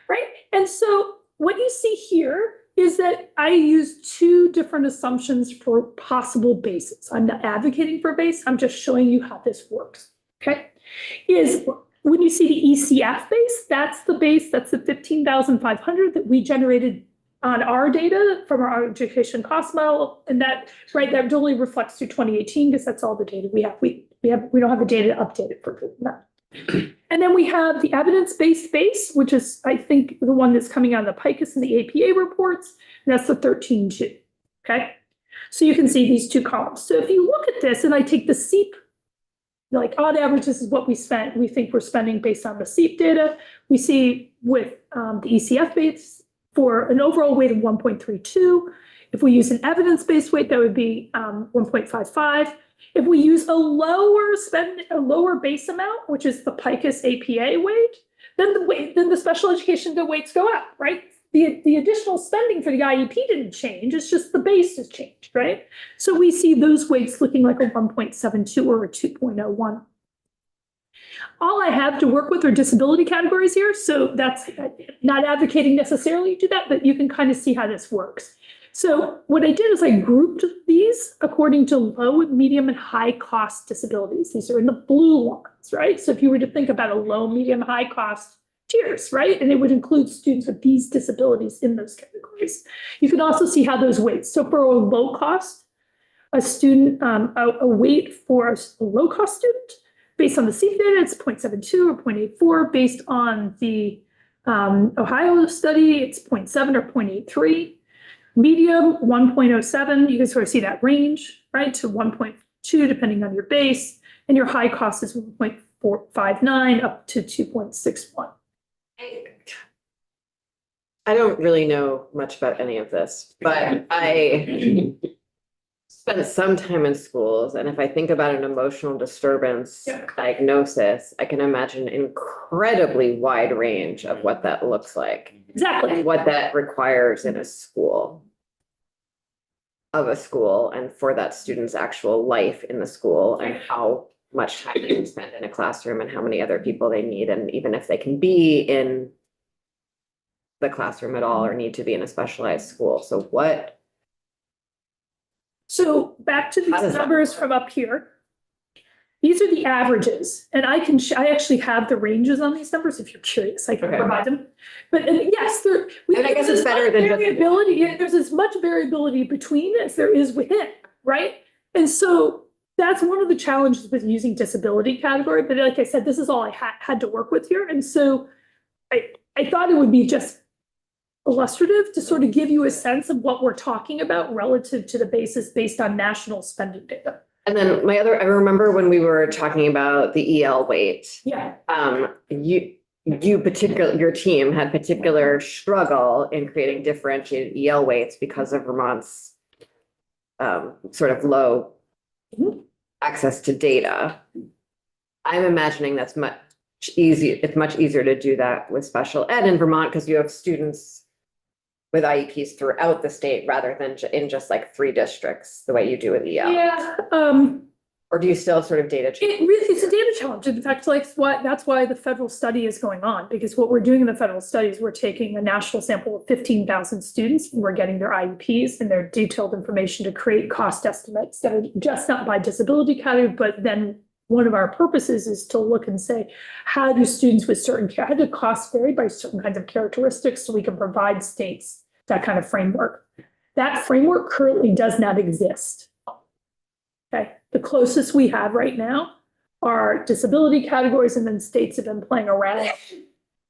right? And so what you see here is that I use two different assumptions for possible bases. I'm not advocating for a base, I'm just showing you how this works, okay? Is when you see the ECF base, that's the base, that's the 15,500 that we generated on our data from our education cost model. And that, right, that only reflects through 2018 because that's all the data we have. We don't have the data updated for that. And then we have the evidence-based base, which is, I think, the one that's coming out of the PICUS and the APA reports, and that's the 13.2, okay? So you can see these two columns. So if you look at this, and I take the SEEP, like on average, this is what we spent, we think we're spending based on the SEEP data. We see with the ECF base for an overall weight of 1.32. If we use an evidence-based weight, that would be 1.55. If we use a lower base amount, which is the PICUS APA weight, then the special education weights go up, right? The additional spending for the IEP didn't change, it's just the base has changed, right? So we see those weights looking like a 1.72 or a 2.01. All I have to work with are disability categories here, so that's not advocating necessarily to do that, but you can kind of see how this works. So what I did is I grouped these according to low, medium, and high cost disabilities. These are in the blue ones, right? So if you were to think about a low, medium, high cost tiers, right? And it would include students with these disabilities in those categories. You can also see how those weights. So for a low cost, a student, a weight for a low cost student, based on the SEEP data, it's 0.72 or 0.84. Based on the Ohio study, it's 0.7 or 0.83. Medium, 1.07, you can sort of see that range, right, to 1.2, depending on your base, and your high cost is 1.459 up to 2.61. I don't really know much about any of this, but I spent some time in schools, and if I think about an emotional disturbance diagnosis, I can imagine an incredibly wide range of what that looks like. Exactly. And what that requires in a school. And for that student's actual life in the school and how much time they can spend in a classroom and how many other people they need, and even if they can be in the classroom at all or need to be in a specialized school. So back to How these does that numbers from up here. These are the averages, and I actually have the ranges on these numbers if you're curious. I can Okay. provide them. But yes, And I guess it's better than just- variability. Yeah, there's as much variability between as there is within, right? And so that's one of the challenges with using disability category. But like I said, this is all I had to work with here, and so I thought it would be just illustrative to sort of give you a sense of what we're talking about relative to the basis based on national spending data. And then I remember when we were talking about the EL weight, Yeah. your team had particular struggle in creating differentiated EL weights because of Vermont's sort of low access to data. I'm imagining that's much easier. It's much easier to do that with special ed in Vermont because you have students with IEPs throughout the state rather than in just like 3 districts, the way you do with EL. Yeah. Or do you still have sort of data? It's a data challenge. In fact, that's why the federal study is going on, because what we're doing in the federal study is we're taking a national sample of 15,000 students and we're getting their IEPs and their detailed information to create cost estimates that are just not by disability category, but then one of our purposes is to look and say, how do students with how do costs vary by certain kinds of characteristics so we can provide states that kind of framework. That framework currently does not exist. Okay, the closest we have right now are disability categories, and then states have been playing around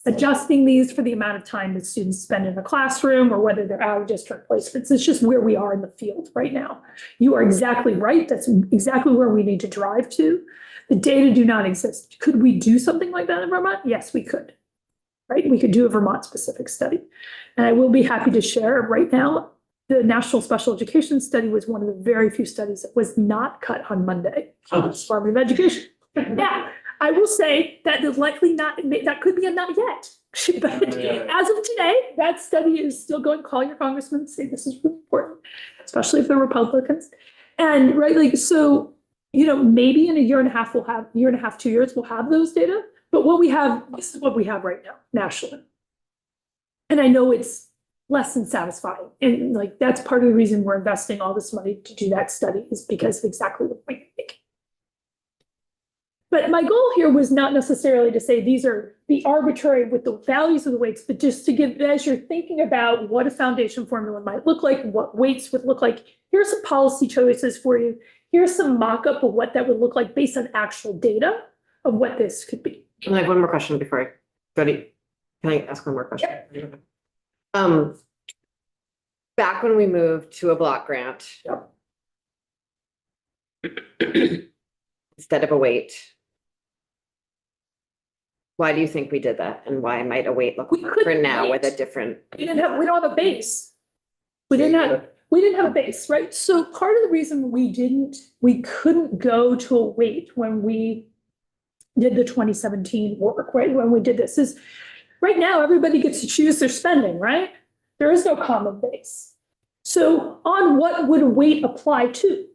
adjusting these for the amount of time that students spend in a classroom or whether they're out of district placements. It's just where we are in the field right now. You are exactly right. That's exactly where we need to drive to. The data do not exist. Could we do something like that in Vermont? Yes, we could. Right? We could do a Vermont specific study. And I will be happy to share right now, the National Special Education Study was one of the very few studies that was not cut on Monday. Department of Education. Yeah, I will say that is likely not, that could be a not yet. But as of today, that study is still going. Call your congressman and say this is really important, especially if they're Republicans. And right, like, so, you know, maybe in a year and a half, 2 years, we'll have those data. But what we have, this is what we have right now, nationally. And I know it's less than satisfying. And like, that's part of the reason we're investing all this money to do that study is because of exactly the point you're making. But my goal here was not necessarily to say these are the arbitrary with the values of the weights, but just to give, as you're thinking about what a foundation formula might look like, what weights would look like, here's some policy choices for you. Here's some mock-up of what that would look like based on actual data of what this could be. And I have one more question before I go to, can I ask one more question? Back when we moved to a block grant. Instead of a weight. Why do you think we did that? And why might a weight look We different couldn't now with a wait. different? We don't have a base. We didn't have a base, right? So part of the reason we couldn't go to a weight when we did the 2017 work, right? When we did this is right now, everybody gets to choose their spending, right? There is no common base. So on what would a weight apply to?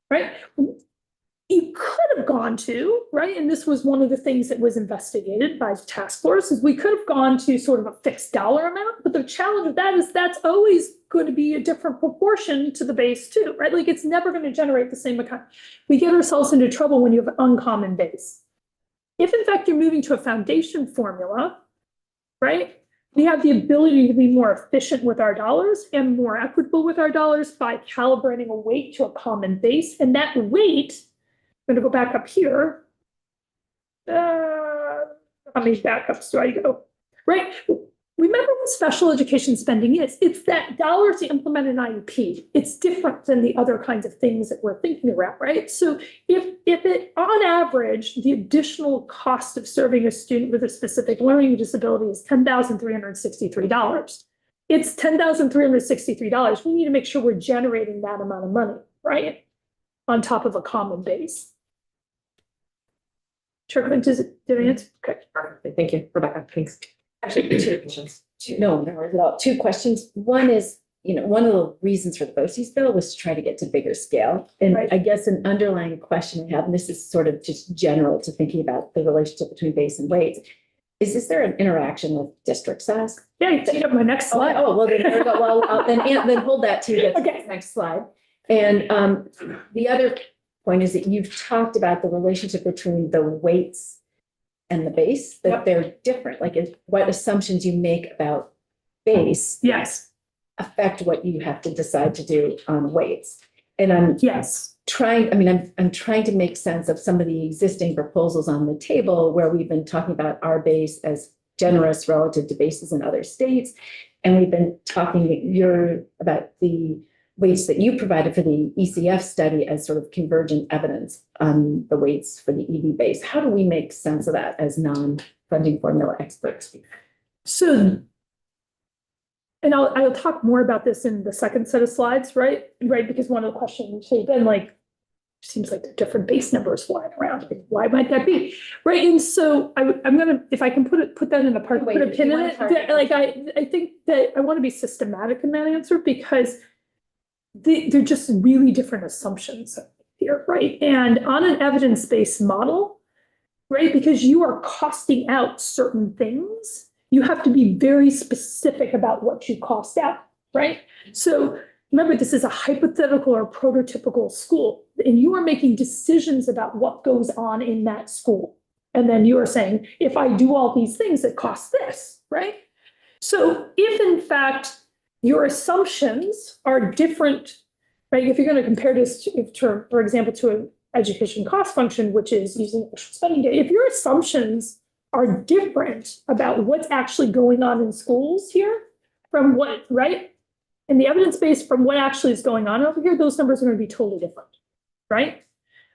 Right? You could have gone to, right? And this was one of the things that was investigated by the task force is we could have gone to sort of a fixed dollar amount, but the challenge of that is that's always going to be a different proportion to the base too, right? Like it's never going to generate the same account. We get ourselves into trouble when you have an uncommon base. If in fact you're moving to a foundation formula, right? We have the ability to be more efficient with our dollars and more equitable with our dollars by calibrating a weight to a common base. And that weight, I'm going to go back up here. How many backups do I go? Right? Remember what special education spending is. It's that dollars to implement an IEP. It's different than the other kinds of things that we're thinking about, right? So if it, on average, the additional cost of serving a student with a specific learning disability is $10,363, it's $10,363. We need to make sure we're generating that amount of money, right? On top of a common base. Sure, did I answer? Okay. Perfectly. Thank you, Rebecca. Thanks. Actually, two questions. No worries at all. Two questions. One is, you know, one of the reasons for the BOCES bill was to try to get to bigger scale. And Right. I guess an underlying question I have, and this is sort of just general to thinking about the relationship between base and weights, is there an interaction with district size? Yeah, you teed up my next slide. Oh, well, then, there we go. Well, then hold that to get to Okay. the next slide. And the other point is that you've talked about the relationship between the weights and the base, that Yep. they're different, like what assumptions you make about base Yes, affect what you have to decide to do on weights. And I'm yes. trying, I mean, I'm trying to make sense of some of the existing proposals on the table where we've been talking about our base as generous relative to bases in other states. And we've been talking about the weights that you provided for the ECF study as sort of convergent evidence on the weights for the ED base. How do we make sense of that as non-funding formula experts? So, and I'll talk more about this in the second set of slides, right? Right, because one of the questions has been like, seems like there are different base numbers flying around. Why might that be? Right, and so I'm gonna, if I can put that in a part, Wait, put a do pin you in want it. to target- Like I think that I want to be systematic in that answer because they're just really different assumptions here, right? And on an evidence-based model, right, because you are costing out certain things, you have to be very specific about what you cost out, right? So remember, this is a hypothetical or prototypical school, and you are making decisions about what goes on in that school. And then you are saying, if I do all these things, it costs this, right? So if in fact your assumptions are different, right? If you're going to compare this to, for example, to an education cost function, which is using actual spending data, if your assumptions are different about what's actually going on in schools here from what, right? And the evidence base from what actually is going on over here, those numbers are going to be totally different, right?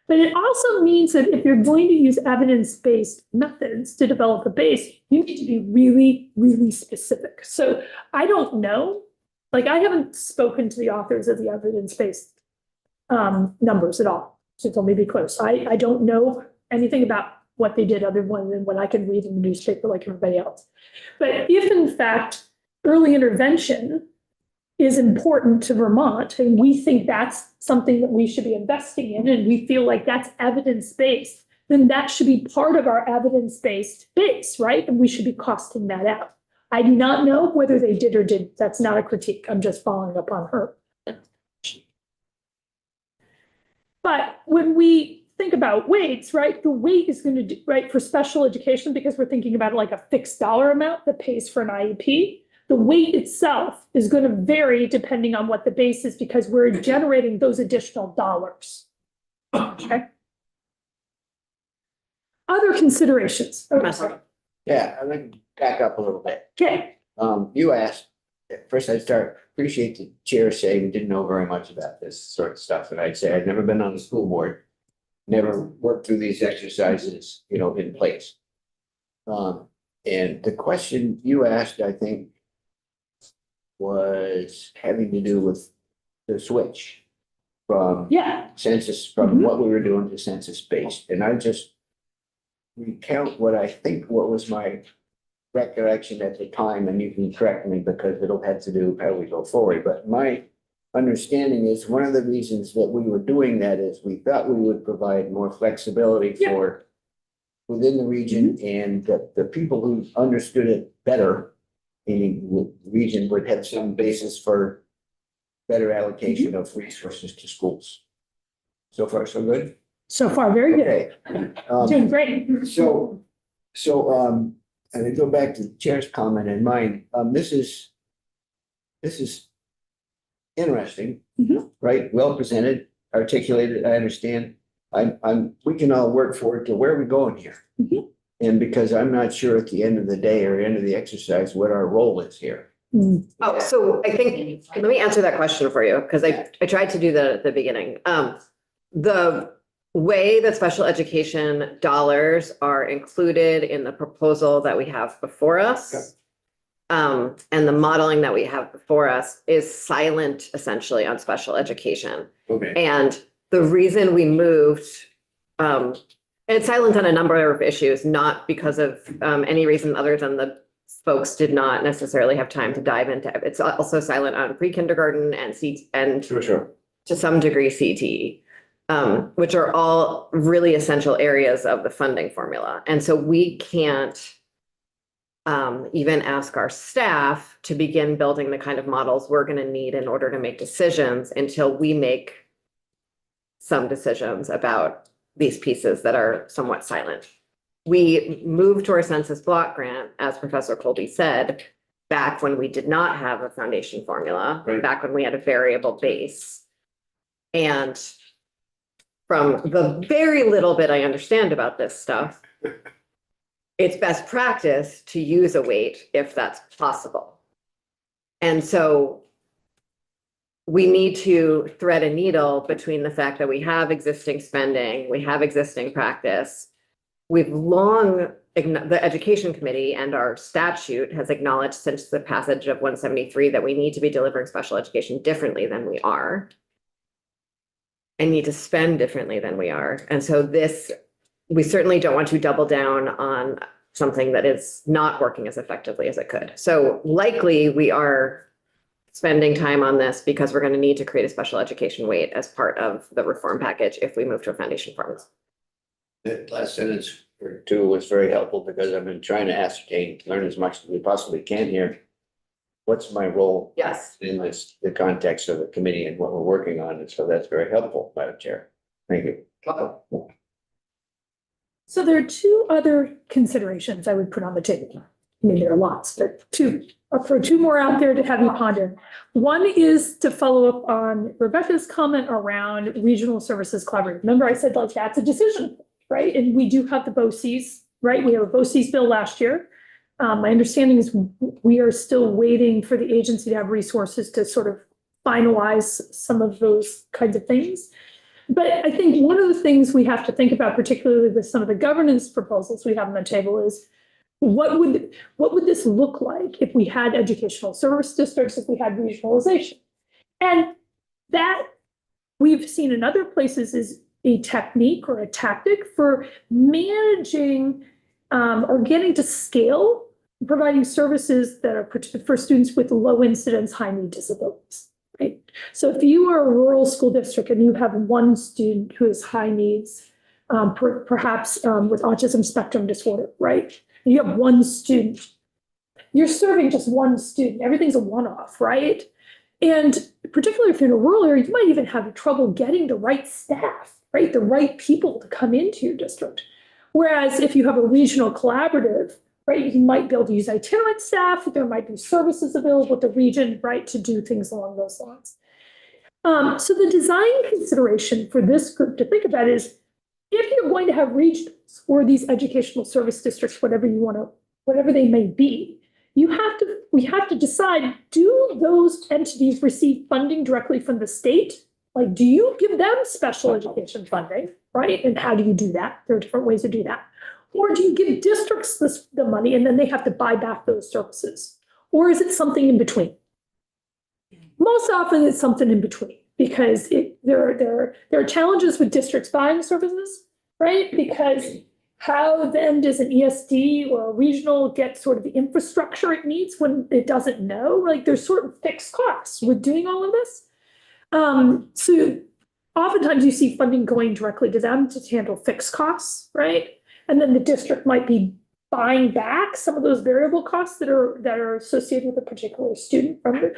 But it also means that if you're going to use evidence-based methods to develop a base, you need to be really, really specific. So I don't know, like I haven't spoken to the authors of the evidence-based numbers at all. So let me be close. I don't know anything about what they did other than what I can read in the newspaper like everybody else. But if in fact early intervention is important to Vermont, and we think that's something that we should be investing in, and we feel like that's evidence-based, then that should be part of our evidence-based base, right? And we should be costing that out. I do not know whether they did or didn't. That's not a critique. I'm just following up on her. But when we think about weights, right, the weight is going to do, right, for special education, because we're thinking about like a fixed dollar amount that pays for an IEP. The weight itself is going to vary depending on what the base is because we're generating those additional dollars. Okay. Other considerations. Yeah, I'd like to back up a little bit. Okay. You asked, first I'd appreciate the chair saying you didn't know very much about this sort of stuff. And I'd say I'd never been on the school board, never worked through these exercises, in place. And the question you asked, I think, was having to do with the switch from census, from what we were doing to census-based. And I just recount what was my recollection at the time, and you can correct me because it'll have to do how we go forward. But my understanding is one of the reasons that we were doing that is we thought we would provide more flexibility for within the region, and that the people who understood it better, meaning the region, would have some basis for better allocation of resources to schools. So far, so good? So far, very good. Okay. Doing great. So, and I go back to the chair's comment and mine, this is interesting, right? Well presented, articulated, I understand. We can all work forward to where are we going here? And because I'm not sure at the end of the day or end of the exercise, what our role is here. Oh, so I think, let me answer that question for you, because I tried to do that at the beginning. The way that special education dollars are included in the proposal that we have before us, and the modeling that we have before us is silent essentially on special education. Okay. And the reason we moved, it's silent on a number of issues, not because of any reason other than the folks did not necessarily have time to dive into it. It's also silent on pre-kindergarten and Sure. to some degree CTE. Which are all really essential areas of the funding formula. And so we can't even ask our staff to begin building the kind of models we're going to need in order to make decisions until we make some decisions about these pieces that are somewhat silent. We moved to our census block grant, as Professor Colby said, back when we did not have a foundation formula, back when we had a variable base. And from the very little bit I understand about this stuff, it's best practice to use a weight if that's possible. And so we need to thread a needle between the fact that we have existing spending, we have existing practice. We've long, the Education Committee and our statute has acknowledged since the passage of 173 that we need to be delivering special education differently than we are. And need to spend differently than we are. And so we certainly don't want to double down on something that is not working as effectively as it could. So likely we are spending time on this because we're going to need to create a special education weight as part of the reform package if we move to a foundation formula. That last sentence or two was very helpful because I've been trying to ascertain, learn as much as we possibly can here. What's my role? Yes. In the context of the committee and what we're working on, and so that's very helpful, Madam Chair. Thank you. So there are two other considerations I would put on the table. I mean, there are lots, but I'll throw two more out there to have you ponder. One is to follow up on Rebecca's comment around regional services collaborative. Remember I said like that's a decision, right? And we do have the BOCES right? We have a BOCES bill last year. My understanding is we are still waiting for the agency to have resources to sort of finalize some of those kinds of things. But I think one of the things we have to think about, particularly with some of the governance proposals we have on the table, is what would this look like if we had educational service districts, if we had regionalization? And that we've seen in other places is a technique or a tactic for managing or getting to scale, providing services that are for students with low incidence, high need disabilities. Right. So if you are a rural school district and you have one student who has high needs, perhaps with autism spectrum disorder, right? You have one student, you're serving just one student. Everything's a one-off, right? And particularly if you're in a rural area, you might even have trouble getting the right staff, right? The right people to come into your district. Whereas if you have a regional collaborative, right, you might be able to use itinerant staff. There might be services available at the region, right, to do things along those lines. So the design consideration for this group to think about is if you're going to have regions or these educational service districts, whatever they may be, we have to decide, do those entities receive funding directly from the state? Like, do you give them special education funding, right? And how do you do that? There are different ways to do that. Or do you give districts the money and then they have to buy back those services? Or is it something in between? Most often it's something in between because there are challenges with districts buying services, right? Because how then does an ESD or a regional get sort of the infrastructure it needs when it doesn't know? Like there's sort of fixed costs with doing all of this. So oftentimes you see funding going directly to them to handle fixed costs, right? And then the district might be buying back some of those variable costs that are associated with a particular student from the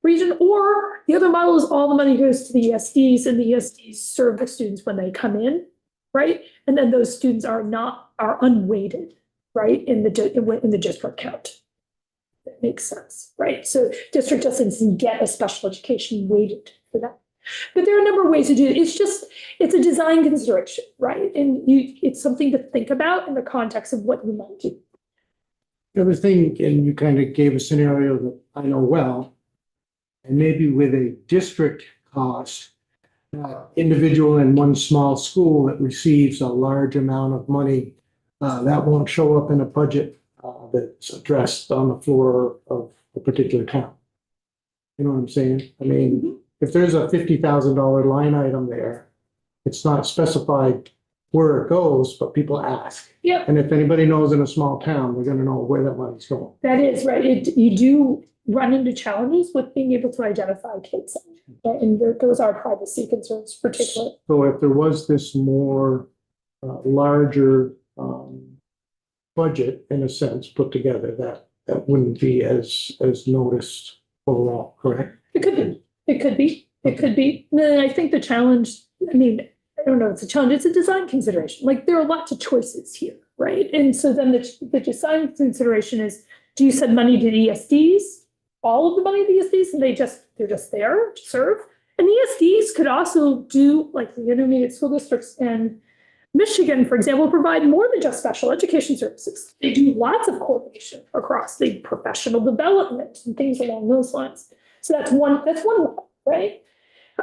region. Or the other model is all the money goes to the ESDs and the ESDs serve the students when they come in, right? And then those students are unweighted, right, in the district count. That makes sense, right? So district doesn't get a special education weighted for that. But there are a number of ways to do it. It's a design consideration, right? And it's something to think about in the context of what you might do. The other thing, and you kind of gave a scenario that I know well, and maybe with a district cost, individual in one small school that receives a large amount of money, that won't show up in a budget that's addressed on the floor of a particular town. You know what I'm saying? I mean, if there's a $50,000 line item there, it's not specified where it goes, but people ask. Yep. And if anybody knows in a small town, they're gonna know where that money's going. That is right. You do run into challenges with being able to identify kids. Right? And those are privacy concerns particularly. So if there was this more larger budget, in a sense, put together, that wouldn't be as noticed overall, correct? It could be. It could be. It could be. And then I think the challenge, I mean, I don't know, it's a challenge, it's a design consideration. Like there are lots of choices here, right? And so then the design consideration is, do you send money to the ESDs, all of the money to the ESDs, and they're just there to serve? And the ESDs could also do, like the intermediate school districts in Michigan, for example, provide more than just special education services. They do lots of coordination across the professional development and things along those lines. So that's one level, right?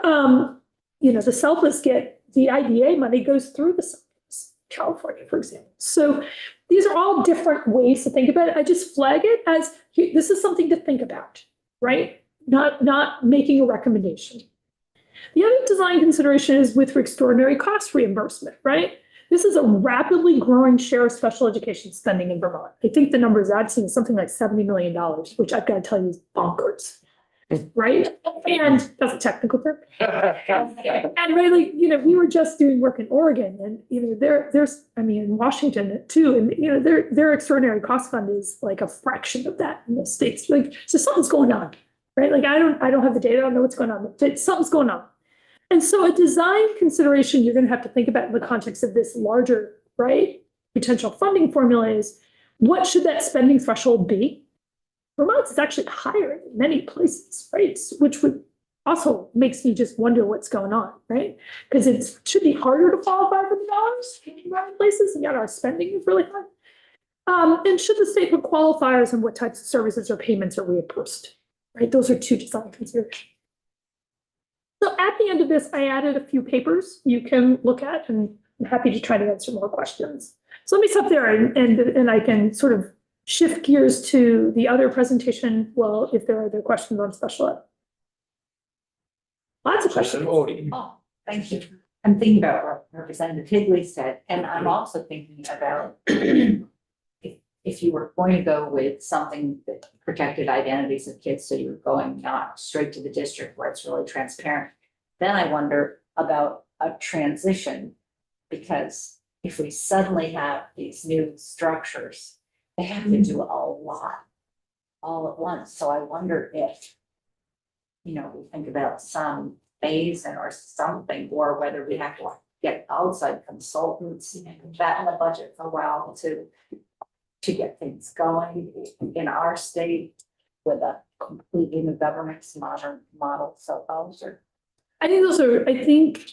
The selfless get the IDA money goes through the selfless, California, for example. So these are all different ways to think about it. I just flag it as this is something to think about, right? Not making a recommendation. The other design consideration is with extraordinary cost reimbursement, right? This is a rapidly growing share of special education spending in Vermont. I think the numbers I've seen is something like $70 million, which I've got to tell you is bonkers. Right? And that's a technical term. And really, we were just doing work in Oregon and, there's in Washington too. And, their extraordinary cost fund is like a fraction of that in the States. Like, so something's going on, right? Like, I don't have the data. I don't know what's going on, but something's going on. And so a design consideration you're going to have to think about in the context of this larger, right, potential funding formula is what should that spending threshold be? Vermont is actually higher in many places, right? Which would also makes me just wonder what's going on, right? Because it should be harder to qualify for the dollars in many places, and yet our spending is really high. And should the state put qualifiers on what types of services or payments are reimbursed, right? Those are two design considerations. So at the end of this, I added a few papers you can look at, and I'm happy to try to answer more questions. So let me stop there and I can sort of shift gears to the other presentation. Well, if there are other questions on special ed. Lots of questions. Oh, thank you. I'm thinking about what Representative Higley said, and I'm also thinking about if you were going to go with something that protected identities of kids, so you were going not straight to the district where it's really transparent, then I wonder about a transition, because if we suddenly have these new structures, they have to do a lot all at once. So I wonder if, we think about some phase-in or something, or whether we have to get outside consultants and put that in the budget for a while to get things going in our state with a completely new governance model. So those are. I think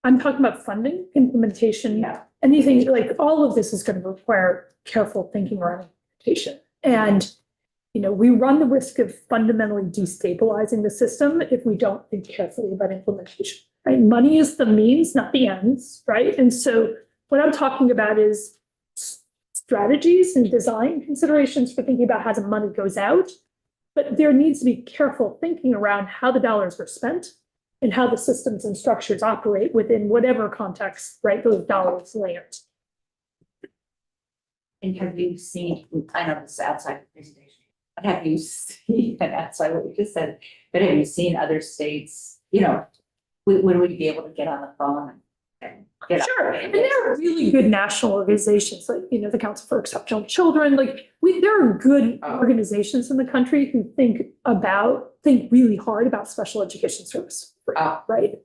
I'm talking about funding, implementation, anything like all of this is going to require careful thinking around implementation. And, we run the risk of fundamentally destabilizing the system if we don't think carefully about implementation, right? Money is the means, not the ends, right? And so what I'm talking about is strategies and design considerations for thinking about how the money goes out. But there needs to be careful thinking around how the dollars are spent and how the systems and structures operate within whatever context, right, those dollars land. And have you seen, I know this is outside the presentation, but have you seen, and outside what you just said, but have you seen other states, would we be able to get on the phone and get? Sure, and there are really good national organizations like, the Council for Exceptional Children, there are good organizations in the country who think really hard about special education service, right?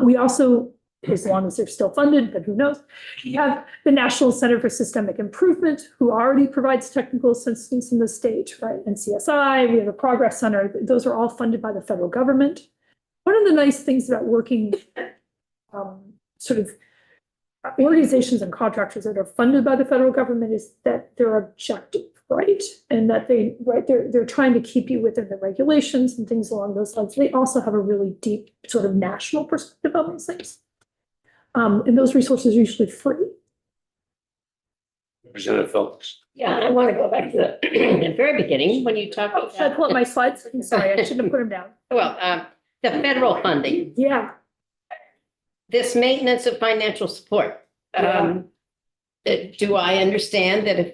We also, as long as they're still funded, but who knows, we have the National Center for Systemic Improvement, who already provides technical assistance in the state, right? And CSI, we have a Progress Center, those are all funded by the federal government. One of the nice things about working sort of organizations and contractors that are funded by the federal government is that they're objective, right? And that they're trying to keep you within the regulations and things along those lines. They also have a really deep sort of national perspective on these things. And those resources are usually free. Representative Phillips. Yeah, I want to go back to the very beginning when you talked Oh, should I about, pull up my slides? I'm sorry, I shouldn't have put them down. the federal funding, Yeah. this maintenance of financial support. Do I understand that if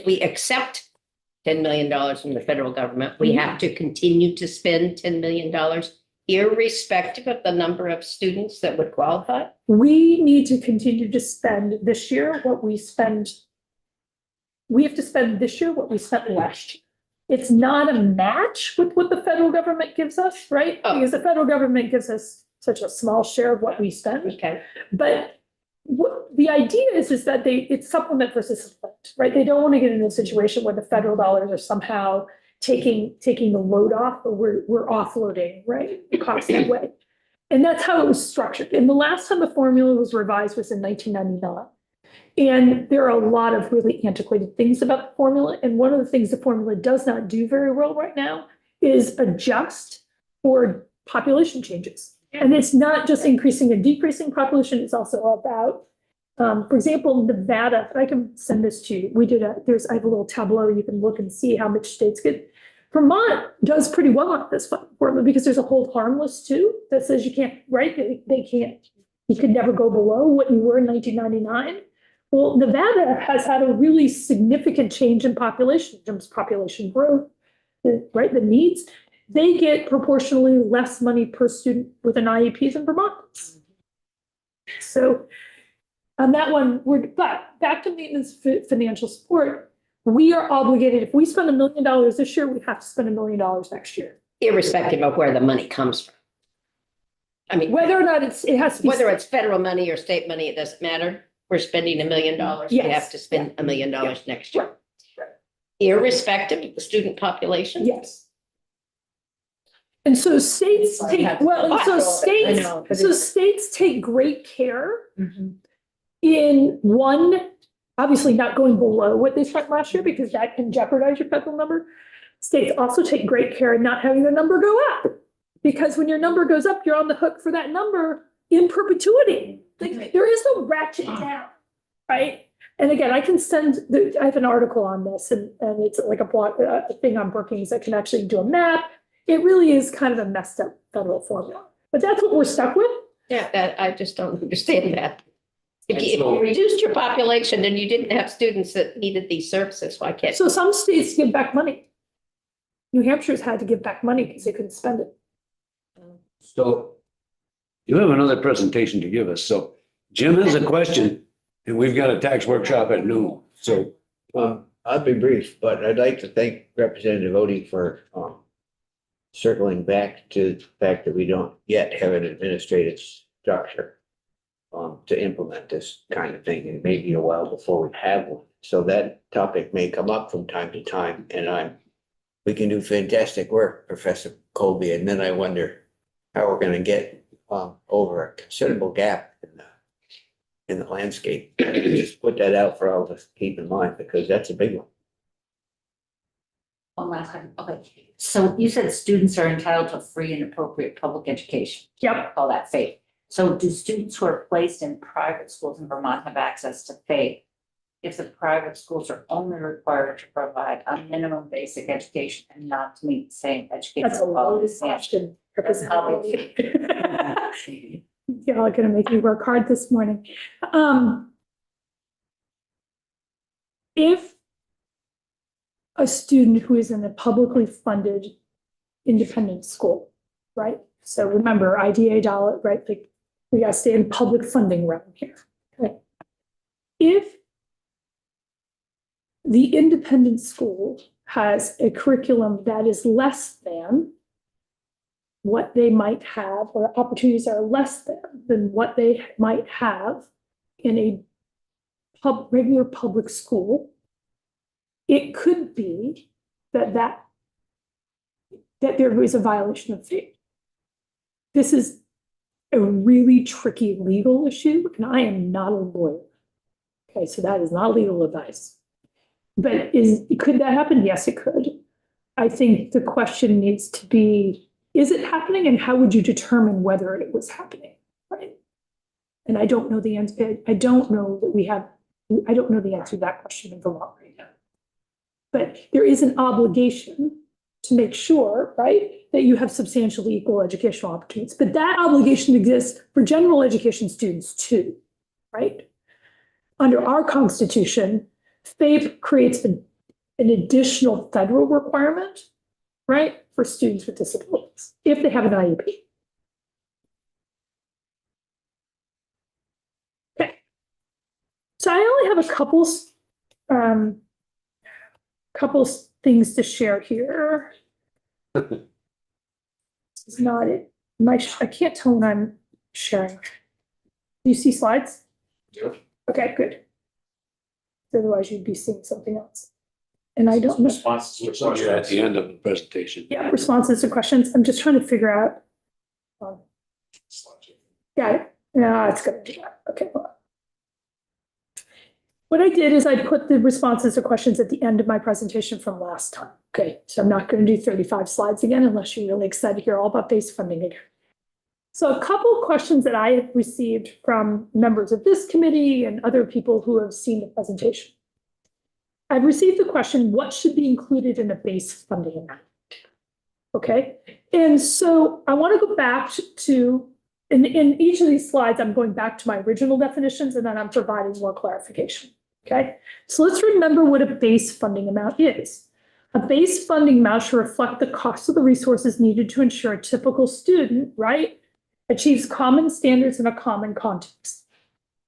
we accept $10 million from the federal government, we have to continue to spend $10 million irrespective of the number of students that would qualify? We need to continue to spend this year what we spend. We have to spend this year what we spent last year. It's not a match with what the federal government gives us, right? Oh. Because the federal government gives us such a small share of what we spend. Okay. But the idea is that it's supplement versus supplement, right? They don't want to get into a situation where the federal dollars are somehow taking the load off, or we're offloading, right, the cost that way. And that's how it was structured. And the last time the formula was revised was in 1999. And there are a lot of really antiquated things about the formula. And one of the things the formula does not do very well right now is adjust for population changes. And it's not just increasing and decreasing population, it's also about, for example, Nevada, I can send this to you. I have a little tableau, you can look and see how much states get. Vermont does pretty well on this formula because there's a hold harmless too that says you can't, right? They can't, you could never go below what you were in 1999. Well, Nevada has had a really significant change in population, in terms of population growth, right? The needs. They get proportionally less money per student with an IEP than Vermont. So on that one, but back to maintenance financial support, we are obligated, if we spend $1 million this year, we have to spend $1 million next year. Irrespective of where the money comes from. I mean, Whether or not it has to be. whether it's federal money or state money, it doesn't matter. We're spending $1 million. We Yes. have to spend $1 million next year. Irrespective of the student population? Yes. And so states take, well, and so states take great care in one, obviously not going below what they spent last year because that can jeopardize your federal number. States also take great care in not having the number go up. Because when your number goes up, you're on the hook for that number in perpetuity. Like, there is no ratchet down, right? And again, I can send, I have an article on this and it's like a thing on Brookings that can actually do a map. It really is kind of a messed up federal formula, but that's what we're stuck with. Yeah, that, I just don't understand that. If you reduced your population and you didn't have students that needed these services, why can't? So some states give back money. New Hampshire's had to give back money because they couldn't spend it. So you have another presentation to give us. So Jim has a question and we've got a tax workshop at noon. So I'll be brief, but I'd like to thank Representative Odie for circling back to the fact that we don't yet have an administrative structure to implement this kind of thing, and maybe a while before we have one. So that topic may come up from time to time, and we can do fantastic work, Professor Colby, and then I wonder how we're gonna get over a considerable gap in the landscape. Just put that out for all of us to keep in mind, because that's a big one. One last time, okay. So you said students are entitled to free and appropriate public education. Yep. Call that FAPE. So do students who are placed in private schools in Vermont have access to FAPE if the private schools are only required to provide a minimum basic education and not to meet the same education? That's a loaded question. Y'all are gonna make me work hard this morning. If a student who is in a publicly funded independent school, right? So remember, IDA dollar, right? Like, we gotta stay in public funding realm here. Okay. If the independent school has a curriculum that is less than what they might have, or opportunities are less than what they might have in a regular public school, it could be that there is a violation of FAPE. This is a really tricky legal issue, and I am not a lawyer. Okay, so that is not legal advice. But could that happen? Yes, it could. I think the question needs to be, is it happening, and how would you determine whether it was happening, right? And I don't know the answer. I don't know the answer to that question in Vermont right now. But there is an obligation to make sure, right, that you have substantially equal educational opportunities. But that obligation exists for general education students too, right? Under our Constitution, FAPE creates an additional federal requirement, right, for students with disabilities, if they have an IEP. Okay. So I only have a couple things to share here. This is not it. I can't tell when I'm sharing. Do you see slides? Yeah. Okay, good. Otherwise you'd be seeing something else. And I don't know. Responses at the end of the presentation. Yeah, responses to questions. I'm just trying to figure out. Got it. No, it's gonna do that. Okay. Well. What I did is I put the responses to questions at the end of my presentation from last time. Okay, so I'm not going to do 35 slides again unless you're really excited to hear all about base funding again. So a couple of questions that I have received from members of this committee and other people who have seen the presentation. I've received the question, what should be included in a base funding amount? Okay, and so I want to go back to, in each of these slides, I'm going back to my original definitions and then I'm providing more clarification. Okay, so let's remember what a base funding amount is. A base funding amount should reflect the cost of the resources needed to ensure a typical student, right, achieves common standards in a common context,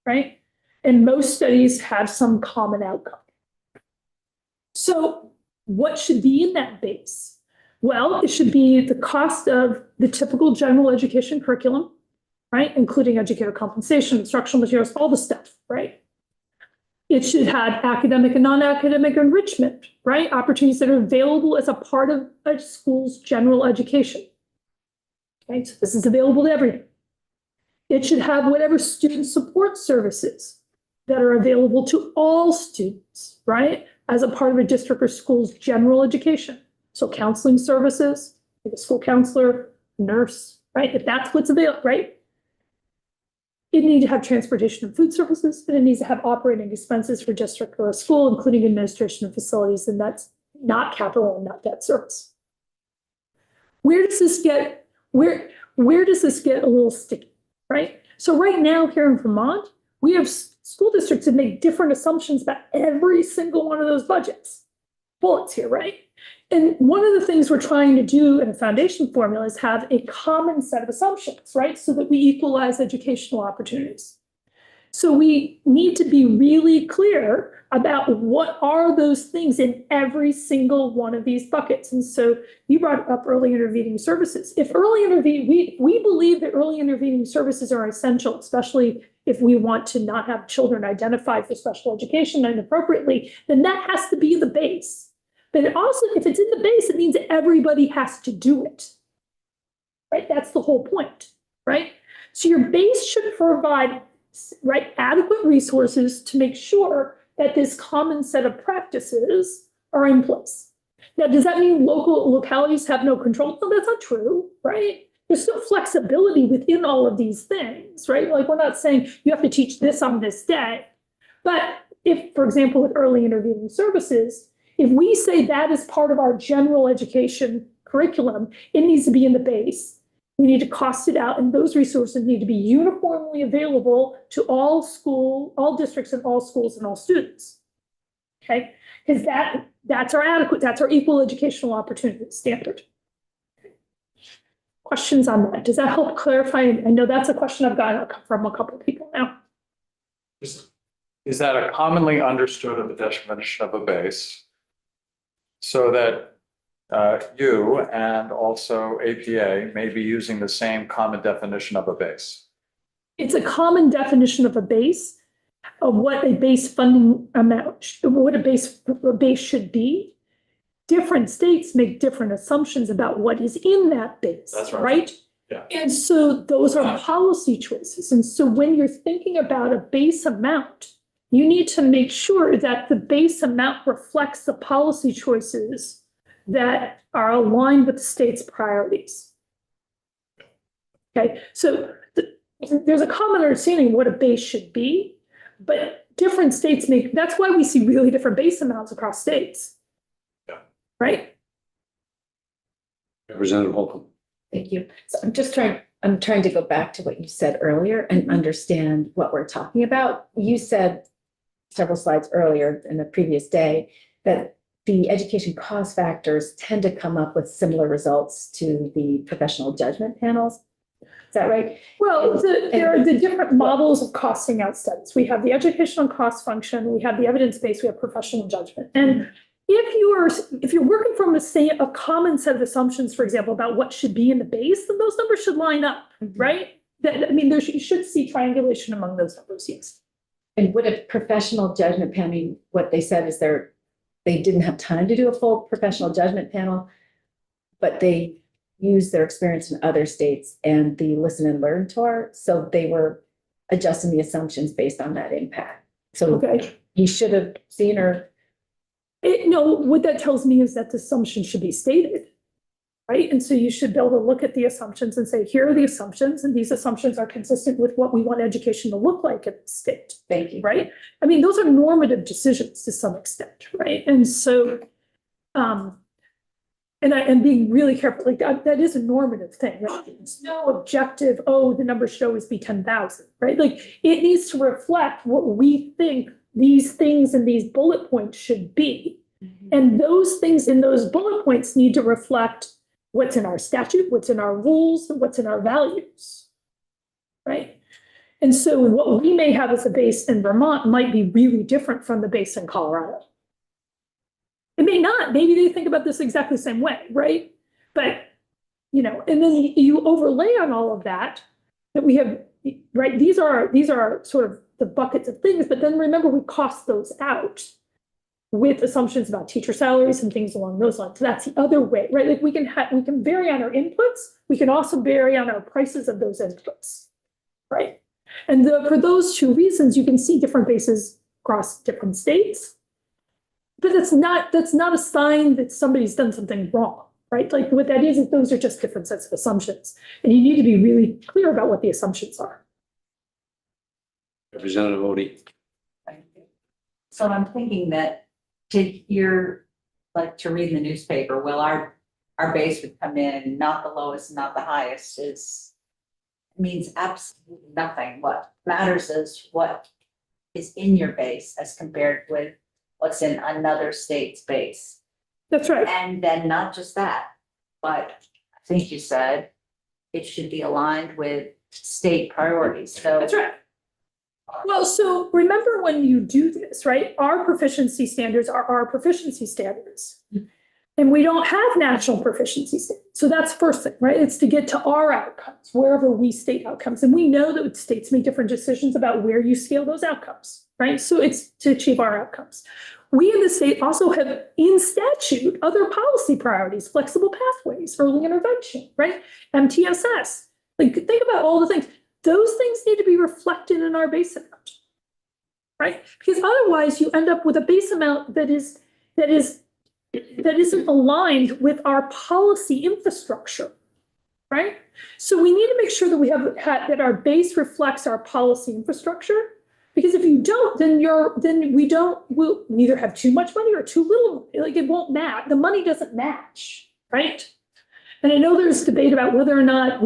right? And most studies have some common outcome. So what should be in that base? Well, it should be the cost of the typical general education curriculum, right? Including educator compensation, instructional materials, all the stuff, right? It should have academic and non-academic enrichment, right? Opportunities that are available as a part of a school's general education. Okay, so this is available to everyone. It should have whatever student support services that are available to all students, right? As a part of a district or school's general education. So counseling services, like a school counselor, nurse, right? If that's what's available, right? It needs to have transportation and food services, and it needs to have operating expenses for district or a school, including administration of facilities, and that's not capital and not debt service. Where does this get a little sticky, right? So right now here in Vermont, we have school districts that make different assumptions about every single one of those budgets. Bullets here, right? And one of the things we're trying to do in a foundation formula is have a common set of assumptions, right? So that we equalize educational opportunities. So we need to be really clear about what are those things in every single one of these buckets. And so you brought up early intervening services. If we believe that early intervening services are essential, especially if we want to not have children identified for special education inappropriately, then that has to be the base. But it also, if it's in the base, it means that everybody has to do it, right? That's the whole point, right? So your base should provide, right, adequate resources to make sure that this common set of practices are in place. Now, does that mean localities have no control? No, that's not true, right? There's still flexibility within all of these things, right? Like, we're not saying you have to teach this on this day. But if, for example, with early intervening services, if we say that is part of our general education curriculum, it needs to be in the base. We need to cost it out, and those resources need to be uniformly available to all districts and all schools and all students. Okay, because that's our equal educational opportunity standard. Questions on that? Does that help clarify? I know that's a question I've gotten from a couple of people now. Is that a commonly understood definition of a base? So that you and also APA may be using the same common definition of a base. It's a common definition of a base, of what a base funding amount, what a base should be. Different states make different assumptions about what is in that base. That's right. Right? Yeah. And so those are policy choices. And so when you're thinking about a base amount, you need to make sure that the base amount reflects the policy choices that are aligned with the state's priorities. Okay, so there's a common understanding of what a base should be, but different states that's why we see really different base amounts across states. Yeah. Right? Representative Holcomb. Thank you. So I'm trying to go back to what you said earlier and understand what we're talking about. You said several slides earlier in the previous day that the education cost factors tend to come up with similar results to the professional judgment panels. Is that right? Well, there are the different models of costing out studies. We have the educational cost function, we have the evidence-based, we have professional judgment. And if you're working from a common set of assumptions, for example, about what should be in the base, then those numbers should line up, right? You should see triangulation among those numbers, yes. And would a professional judgment panel, what they said is they didn't have time to do a full professional judgment panel, but they used their experience in other states and the listen and learn tour. So they were adjusting the assumptions based on that impact. So Okay. you should have seen her. No, what that tells me is that the assumption should be stated, right? And so you should be able to look at the assumptions and say, here are the assumptions, and these assumptions are consistent with what we want education to look like in the state. Thank you. Right? I mean, those are normative decisions to some extent, right? And so, and being really careful, like that is a normative thing, right? It's no objective, the number should always be 10,000, right? Like, it needs to reflect what we think these things and these bullet points should be. And those things in those bullet points need to reflect what's in our statute, what's in our rules, and what's in our values, right? And so what we may have as a base in Vermont might be really different from the base in Colorado. It may not. Maybe they think about this exactly the same way, right? But, and then you overlay on all of that we have, right? These are sort of the buckets of things, but then remember, we cost those out with assumptions about teacher salaries and things along those lines. So that's the other way, right? Like we can vary on our inputs. We can also vary on our prices of those inputs, right? And for those two reasons, you can see different bases across different states. But that's not a sign that somebody's done something wrong, right? Like what that is those are just different sets of assumptions. And you need to be really clear about what the assumptions are. Representative Odie. So I'm thinking that to hear, like to read in the newspaper, well, our base would come in, not the lowest, not the highest means absolutely nothing. What matters is what is in your base as compared with what's in another state's base. That's right. And then not just that, but I think you said it should be aligned with state priorities. So That's right. Well, so remember when you do this, right? Our proficiency standards are our proficiency standards. And we don't have national proficiency standards. So that's first thing, right? It's to get to our outcomes, wherever we state outcomes. And we know that states make different decisions about where you scale those outcomes, right? So it's to achieve our outcomes. We in the state also have in statute other policy priorities, flexible pathways, early intervention, right? MTSS. Like think about all the things. Those things need to be reflected in our base amount, right? Because otherwise you end up with a base amount that isn't aligned with our policy infrastructure, right? So we need to make sure that we have that our base reflects our policy infrastructure. Because if you don't, we'll either have too much money or too little money. Like it won't match. The money doesn't match, right? And I know there's debate about whether or not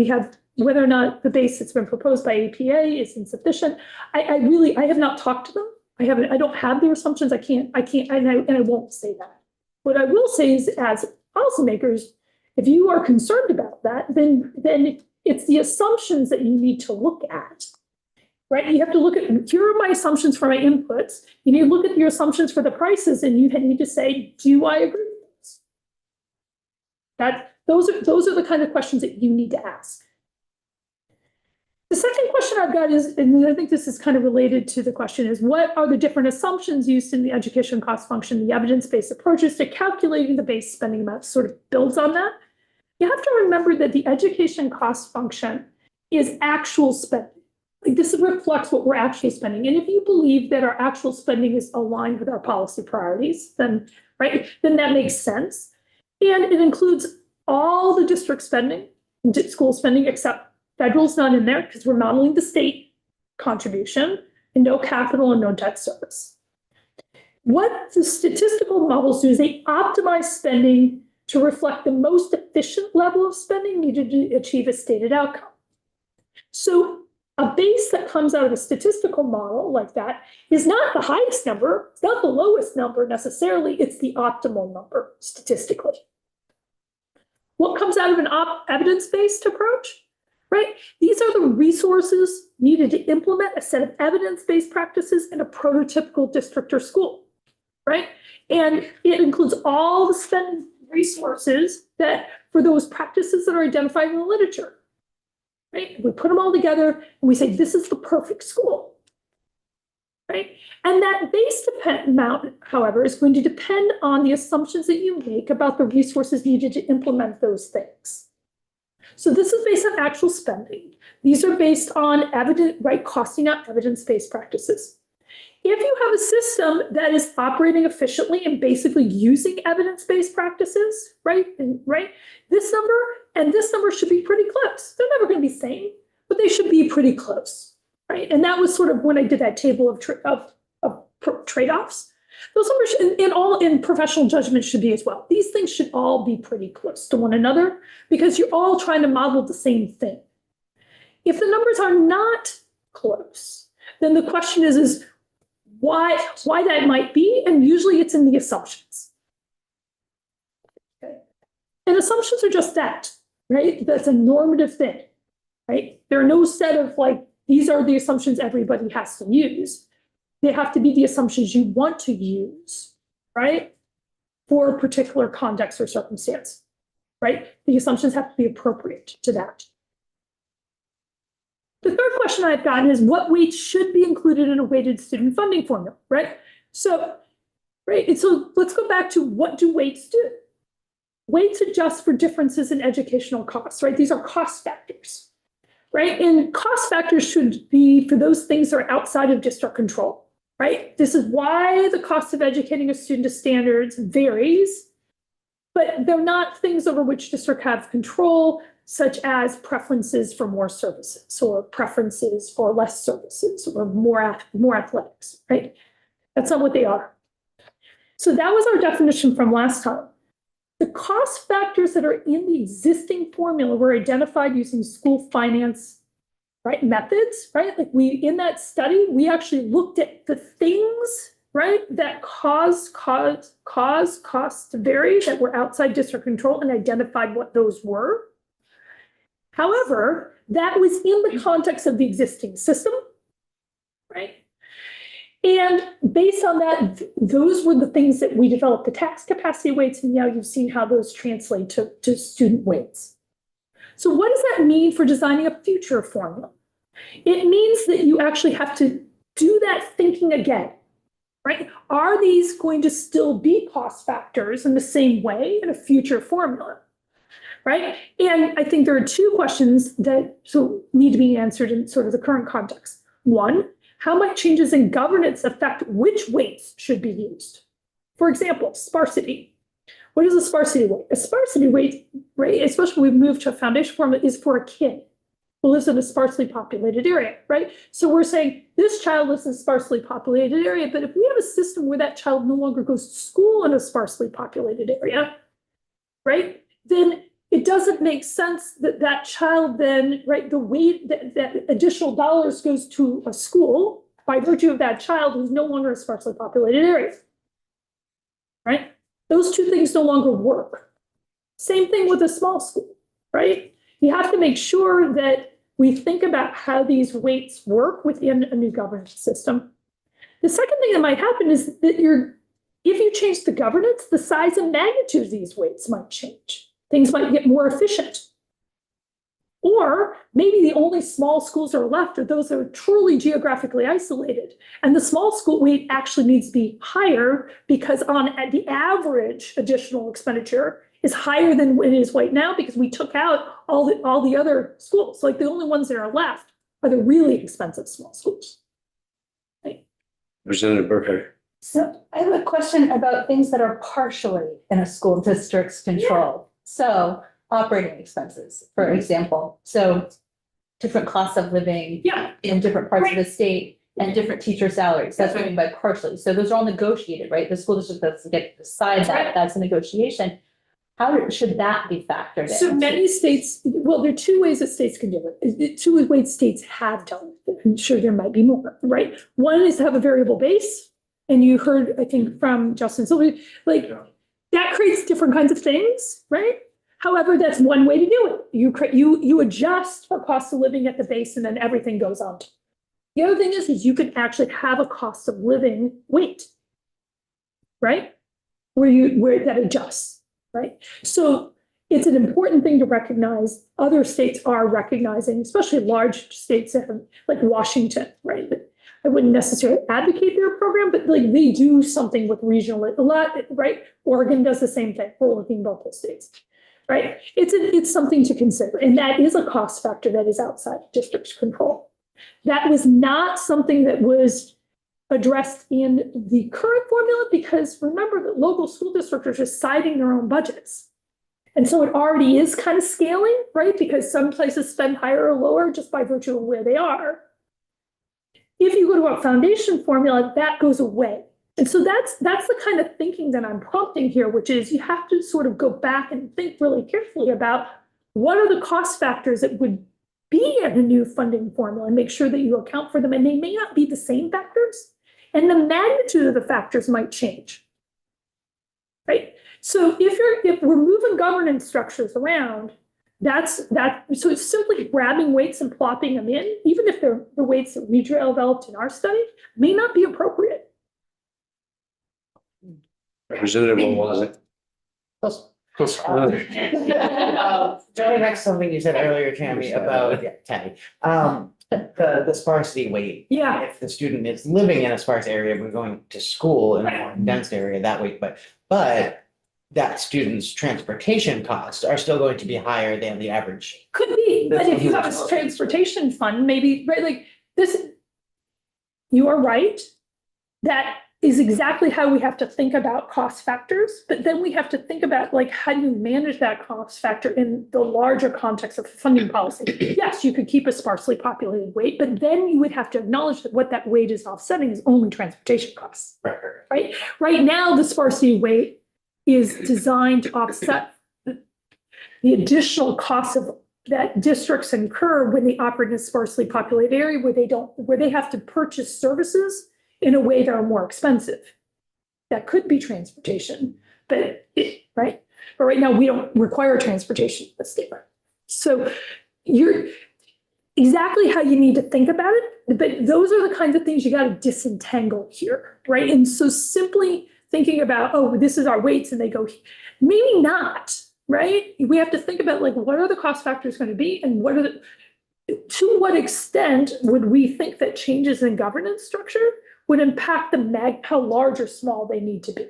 the base that's been proposed by APA is insufficient. I have not talked to them. I don't have their assumptions. I can't, and I won't say that. What I will say is, as policymakers, if you are concerned about that, then it's the assumptions that you need to look at, right? You have to look at, here are my assumptions for my inputs. You need to look at your assumptions for the prices, and you need to say, do I agree with this? Those are the kind of questions that you need to ask. The second question I've got is, and I think this is kind of related to the question, is what are the different assumptions used in the education cost function, the evidence-based approaches to calculating the base spending amount sort of builds on that. You have to remember that the education cost function is actual spending. Like this reflects what we're actually spending. And if you believe that our actual spending is aligned with our policy priorities, then that makes sense. And it includes all the district spending, school spending, except federal's not in there because we're modeling the state contribution, and no capital and no debt service. What the statistical models do is they optimize spending to reflect the most efficient level of spending needed to achieve a stated outcome. So a base that comes out of a statistical model like that is not the highest number, it's not the lowest number necessarily, it's the optimal number statistically. What comes out of an evidence-based approach? Right? These are the resources needed to implement a set of evidence-based practices in a prototypical district or school, right? And it includes all the spend resources that for those practices that are identified in the literature, right? We put them all together and we say, this is the perfect school, right? And that base amount, however, is going to depend on the assumptions that you make about the resources needed to implement those things. So this is based on actual spending. These are based on costing out evidence-based practices. If you have a system that is operating efficiently and basically using evidence-based practices, this number and this number should be pretty close. They're never going to be the same, but they should be pretty close, right? And that was sort of when I did that table of trade-offs. Those numbers in professional judgment should be as well. These things should all be pretty close to one another because you're all trying to model the same thing. If the numbers are not close, then the question is why that might be, and usually it's in the assumptions. Okay. And assumptions are just that, right? That's a normative thing, right? There are no set of these are the assumptions everybody has to use. They have to be the assumptions you want to use, right? For a particular context or circumstance, right? The assumptions have to be appropriate to that. The third question I've gotten is what weights should be included in a weighted student funding formula, right? So, right, and so let's go back to what do weights do? Weights adjust for differences in educational costs, right? These are cost factors, right? And cost factors should be for those things that are outside of district control, right? This is why the cost of educating a student to standards varies, but they're not things over which districts have control, such as preferences for more services or preferences for less services or more athletics, right? That's not what they are. So that was our definition from last time. The cost factors that are in the existing formula were identified using school finance, right, methods, right? Like in that study, we actually looked at the things, right, that cause costs to vary that were outside district control and identified what those were. However, that was in the context of the existing system, right? And based on that, those were the things that we developed the tax capacity weights, and now you've seen how those translate to student weights. So what does that mean for designing a future formula? It means that you actually have to do that thinking again, right? Are these going to still be cost factors in the same way in a future formula, right? And I think there are two questions that need to be answered in sort of the current context. One, how might changes in governance affect which weights should be used? For example, sparsity. What is a sparsity weight? A sparsity weight, right, especially when we move to a foundation formula, is for a kid who lives in a sparsely populated area, right? So we're saying this child lives in a sparsely populated area, but if we have a system where that child no longer goes to school in a sparsely populated area, right, then it doesn't make sense that that child then, right, the weight that additional dollars goes to a school by virtue of that child who's no longer a sparsely populated area, right? Those two things no longer work. Same thing with a small school, right? You have to make sure that we think about how these weights work within a new governance system. The second thing that might happen is that if you change the governance, the size and magnitude of these weights might change. Things might get more efficient. Or maybe the only small schools that are left are those that are truly geographically isolated. And the small school weight actually needs to be higher because at the average additional expenditure is higher than it is right now because we took out all the other schools. Like the only ones that are left are the really expensive small schools. Right? Representative Burkhardt. So I have a question about things that are partially in a school district's control. So operating expenses, for example, so different costs of living in different parts of the state and different teacher salaries. That's what I mean by partially. So those are all negotiated, right? The school district doesn't get to decide that. That's a negotiation. How should that be factored in? So many states, well, there are two ways that states can do it. Two ways states have done it. I'm sure there might be more, right? One is to have a variable base. And you heard, I think, from Justin Sylvie, that creates different kinds of things, right? However, that's one way to do it. You adjust for cost of living at the base and then everything goes on. The other thing is you can actually have a cost of living weight, right? Where that adjusts, right? So it's an important thing to recognize. Other states are recognizing, especially large states that have, like Washington, right? I wouldn't necessarily advocate their program, but they do something with regional a lot, right? Oregon does the same thing. We're looking at both those states, right? It's something to consider, and that is a cost factor that is outside district control. That was not something that was addressed in the current formula because remember that local school districts are deciding their own budgets. And so it already is kind of scaling, right? Because some places spend higher or lower just by virtue of where they are. If you go to a foundation formula, that goes away. And so that's the kind of thinking that I'm prompting here, which is you have to sort of go back and think really carefully about what are the cost factors that would be in a new funding formula and make sure that you account for them. And they may not be the same factors. And the magnitude of the factors might change, right? So if we're moving governance structures around, so it's simply grabbing weights and plopping them in, even if they're the weights that we developed in our study, may not be appropriate. Representative, what was it? Going back to something you said earlier, Tammy, about Tammy. the sparsity weight. Yeah. If the student is living in a sparse area, we're going to school in a more dense area that way, but that student's transportation costs are still going to be higher than the average. Could be, but if you have a transportation fund, maybe, right, like this, you are right. That is exactly how we have to think about cost factors, but then we have to think about like, how do you manage that cost factor in the larger context of funding policy? Yes, you could keep a sparsely populated weight, but then you would have to acknowledge that what that weight is offsetting is only transportation costs. Right? Right now, the sparsity weight is designed to offset the additional costs of that districts incur when they operate in a sparsely populated area where they have to purchase services in a way that are more expensive. That could be transportation, but right? But right now we don't require transportation at the state. So you're exactly how you need to think about it, but those are the kinds of things you got to disentangle here, right? And so simply thinking about, oh, this is our weights and they go, maybe not, right? We have to think about like, what are the cost factors going to be and what are to what extent would we think that changes in governance structure would impact how large or small they need to be?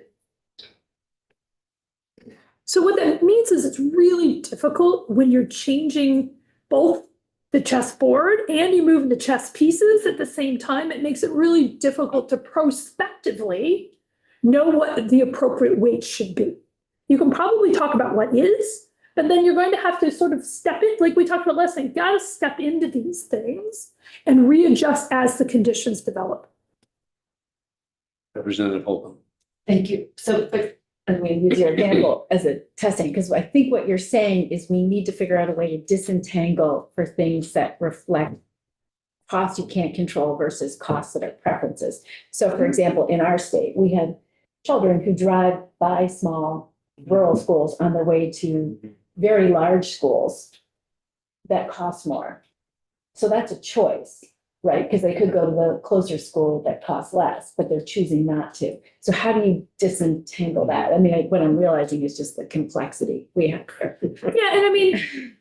So what that means is it's really difficult when you're changing both the chessboard and you move into chess pieces at the same time. It makes it really difficult to prospectively know what the appropriate weight should be. You can probably talk about what is, but then you're going to have to sort of step in, like we talked about last time, you got to step into these things and readjust as the conditions develop. Representative Holcomb. Thank you. So, but I'm going to use your example as a testing, because I think what you're saying is we need to figure out a way to disentangle for things that reflect costs you can't control versus costs that are preferences. So for example, in our state, we have children who drive by small rural schools on their way to very large schools that cost more. So that's a choice, right? Because they could go to the closer school that costs less, but they're choosing not to. So how do you disentangle that? I mean, what I'm realizing is just the complexity we have. Yeah, and I mean,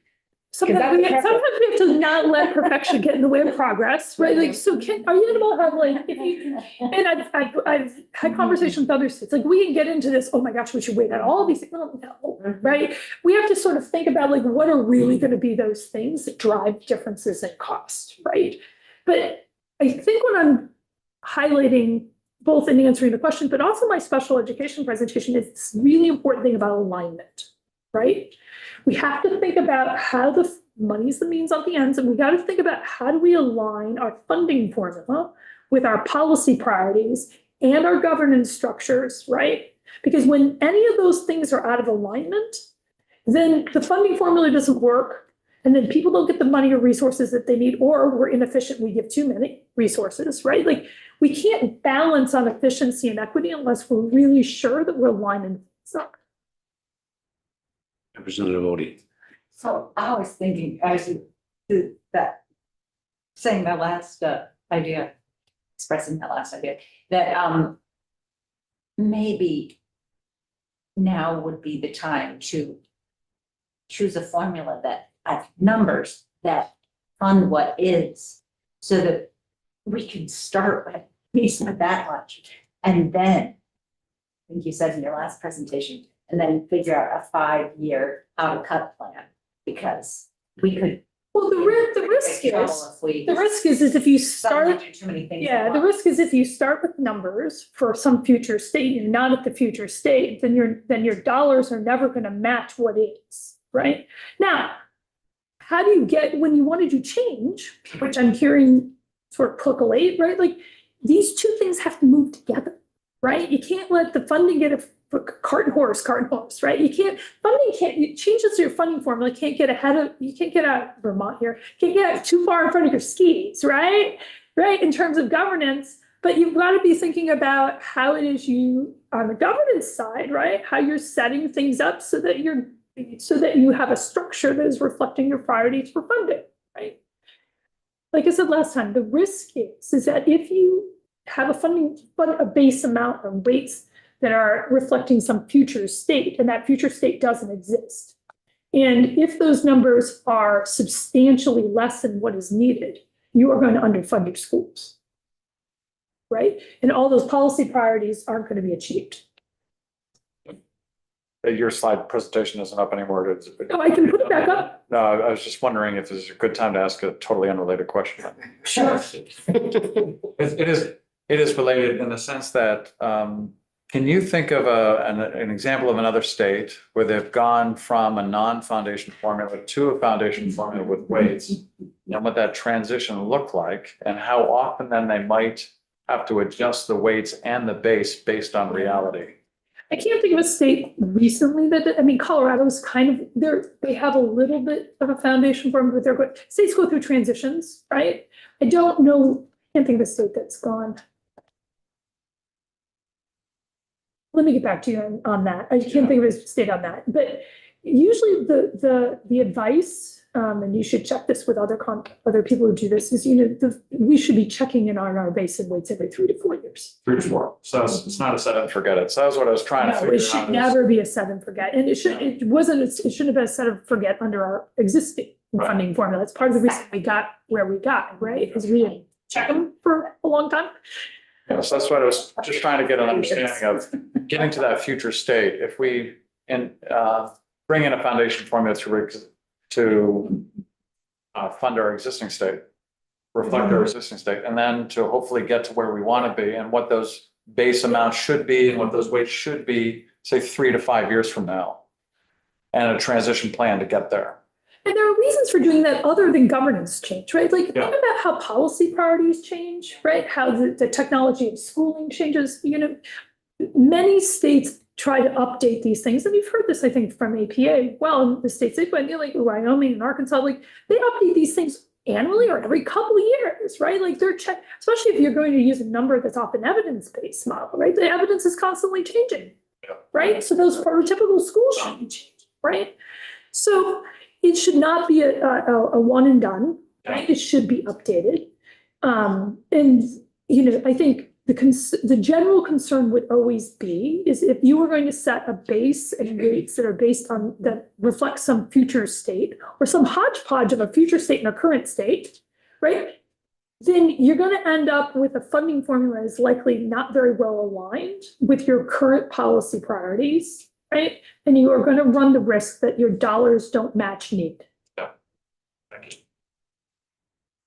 sometimes we have to not let perfection get in the way of progress, right? Like, so are you able to have like, if you, and I've had conversations with other states, like we can get into this, oh my gosh, we should wait out all these things. No, right? We have to sort of think about like, what are really going to be those things that drive differences in cost, right? But I think what I'm highlighting both in answering the question, but also my special education presentation is this really important thing about alignment, right? We have to think about how the money's the means on the ends, and we got to think about how do we align our funding formula with our policy priorities and our governance structures, right? Because when any of those things are out of alignment, then the funding formula doesn't work. And then people don't get the money or resources that they need, or we're inefficient, we give too many resources, right? Like we can't balance on efficiency and equity unless we're really sure that we're aligning things up. Representative Odie. So I was thinking, as you did that, saying that last idea, expressing that last idea, that maybe now would be the time to choose a formula that numbers that fund what is, so that we can start with at least that much. And then, I think you said in your last presentation, and then figure out a 5-year how to cut plan, because we could. Well, the risk is if you start, too many things. yeah, the risk is if you start with numbers for some future state, you're not at the future state, then your dollars are never going to match what is, right? Now, how do you get, when you want to do change, which I'm hearing sort of percolate, right? Like these two things have to move together, right? You can't let the funding get a cart and horse, right? Changes to your funding formula can't get you can't get out of Vermont here, can't get out too far in front of your skis, right? Right, in terms of governance, but you've got to be thinking about how it is you, on the governance side, right? How you're setting things up so that you have a structure that is reflecting your priorities for funding, right? Like I said last time, the risk is that if you have a base amount of weights that are reflecting some future state, and that future state doesn't exist, and if those numbers are substantially less than what is needed, you are going to underfund your schools. Right? And all those policy priorities aren't going to be achieved. Your slide presentation isn't up anymore. Oh, I can put it back up. No, I was just wondering if this is a good time to ask a totally unrelated question. Sure. It is related in the sense that, can you think of an example of another state where they've gone from a non-foundation formula to a foundation formula with weights? And what that transition looked like and how often then they might have to adjust the weights and the base based on reality? I can't think of a state recently I mean, Colorado's kind of, they have a little bit of a foundation formula, but states go through transitions, right? I don't know, I can't think of a state that's gone. Let me get back to you on that. I can't think of a state on that, but usually the advice, and you should check this with other people who do this, is, we should be checking in on our base and weights every 3 to 4 years. 3 to 4. So it's not a set and forget it. So that's what I was trying to No, figure it out. should never be a set and forget. And it shouldn't have been a set and forget under our existing Right. funding formula. It's part of the reason we got where we got, right? Because we didn't check them for a long time. Yeah, so that's what I was just trying to get an understanding of, getting to that future state. If we bring in a foundation formula to fund our existing state, reflect our existing state, and then to hopefully get to where we want to be and what those base amounts should be and what those weights should be, say 3 to 5 years from now, and a transition plan to get there. And there are reasons for doing that other than governance change, right? Like, think about how policy priorities change, right? How the technology of schooling changes. Many states try to update these things. And we've heard this, I think, from APA. Well, the states they went, like Wyoming and Arkansas, like they update these things annually or every couple of years, right? Like they're especially if you're going to use a number that's off an evidence-based model, right? The evidence is constantly changing, right? So those prototypical schools should be changing, right? So it should not be a one and done, right? It should be updated. And, I think the general concern would always be is if you were going to set a base and weights that are based on, that reflect some future state or some hodgepodge of a future state and a current state, right? Then you're going to end up with a funding formula that's likely not very well aligned with your current policy priorities, right? And you are going to run the risk that your dollars don't match need. Thank you.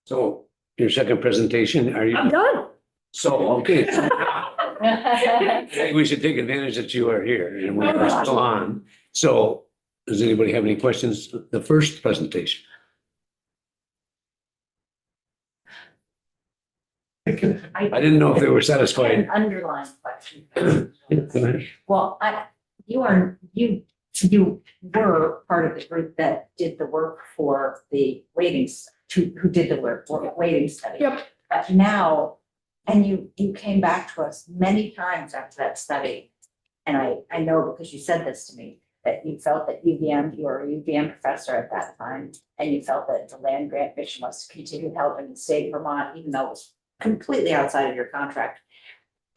So your second presentation, are you? I'm done. So, okay. I think we should take advantage that you are here and we're still on. So does anybody have any questions? The first presentation. I didn't know if they were An satisfied. underlying question. Go ahead. Well, you were part of the group that did the work for the ratings, who did the work for rating study. Yep. But now, and you came back to us many times after that study. And I know because you said this to me, that you felt that UVM, you were a UVM professor at that time, and you felt that the land grant mission was to continue helping the state of Vermont, even though it was completely outside of your contract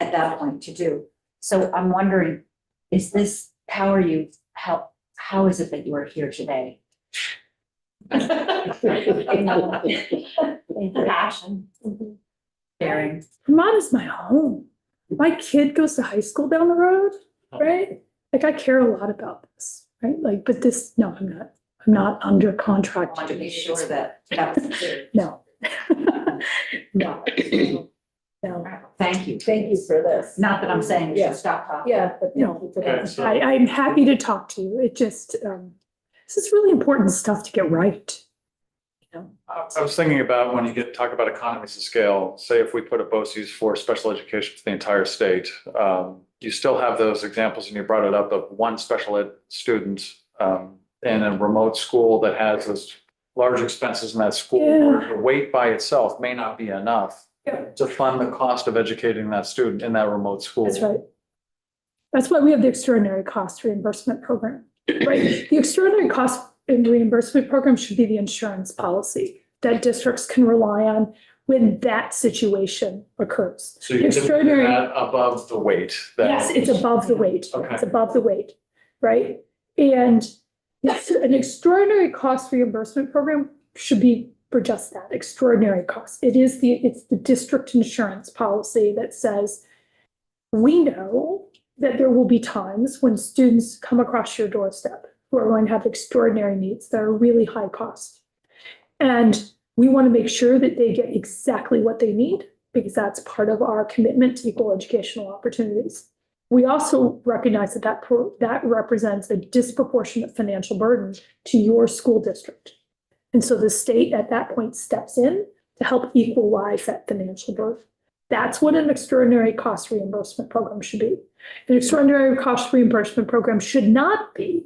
at that point to do. So I'm wondering, is this, how is it that you are here today? Passion, sharing. Vermont is my home. My kid goes to high school down the road, right? Like I care a lot about this, right? Like, but this, no, I'm not under I contract. want to be sure that that's clear. No. No. No. Thank you. Thank you for this. Not that I'm saying we Yeah. should stop talking. Yeah, but No, Okay, so- I'm happy to talk to you. It just, this is really important stuff to get right. I was thinking about when you talk about economies of scale, say if we put a BOCES for special education for the entire state, you still have those examples, and you brought it up, of one special ed student in a remote school that has those large expenses in that school. Yeah. The weight by itself may not be enough to fund the cost of educating that student in that remote school. That's right. That's why we have the extraordinary cost reimbursement program, right? The extraordinary cost and reimbursement program should be the insurance policy that districts can rely on when that situation occurs. So you can Extraordinary- that above the weight. that- Yes, it's above the weight. Okay. It's above the weight, right? And yes, an extraordinary cost reimbursement program should be for just that, extraordinary costs. It's the district insurance policy that says, we know that there will be times when students come across your doorstep who are going to have extraordinary needs that are really high cost. And we want to make sure that they get exactly what they need, because that's part of our commitment to equal educational opportunities. We also recognize that that represents a disproportionate financial burden to your school district. And so the state at that point steps in to help equalize that financial burden. That's what an extraordinary cost reimbursement program should be. An extraordinary cost reimbursement program should not be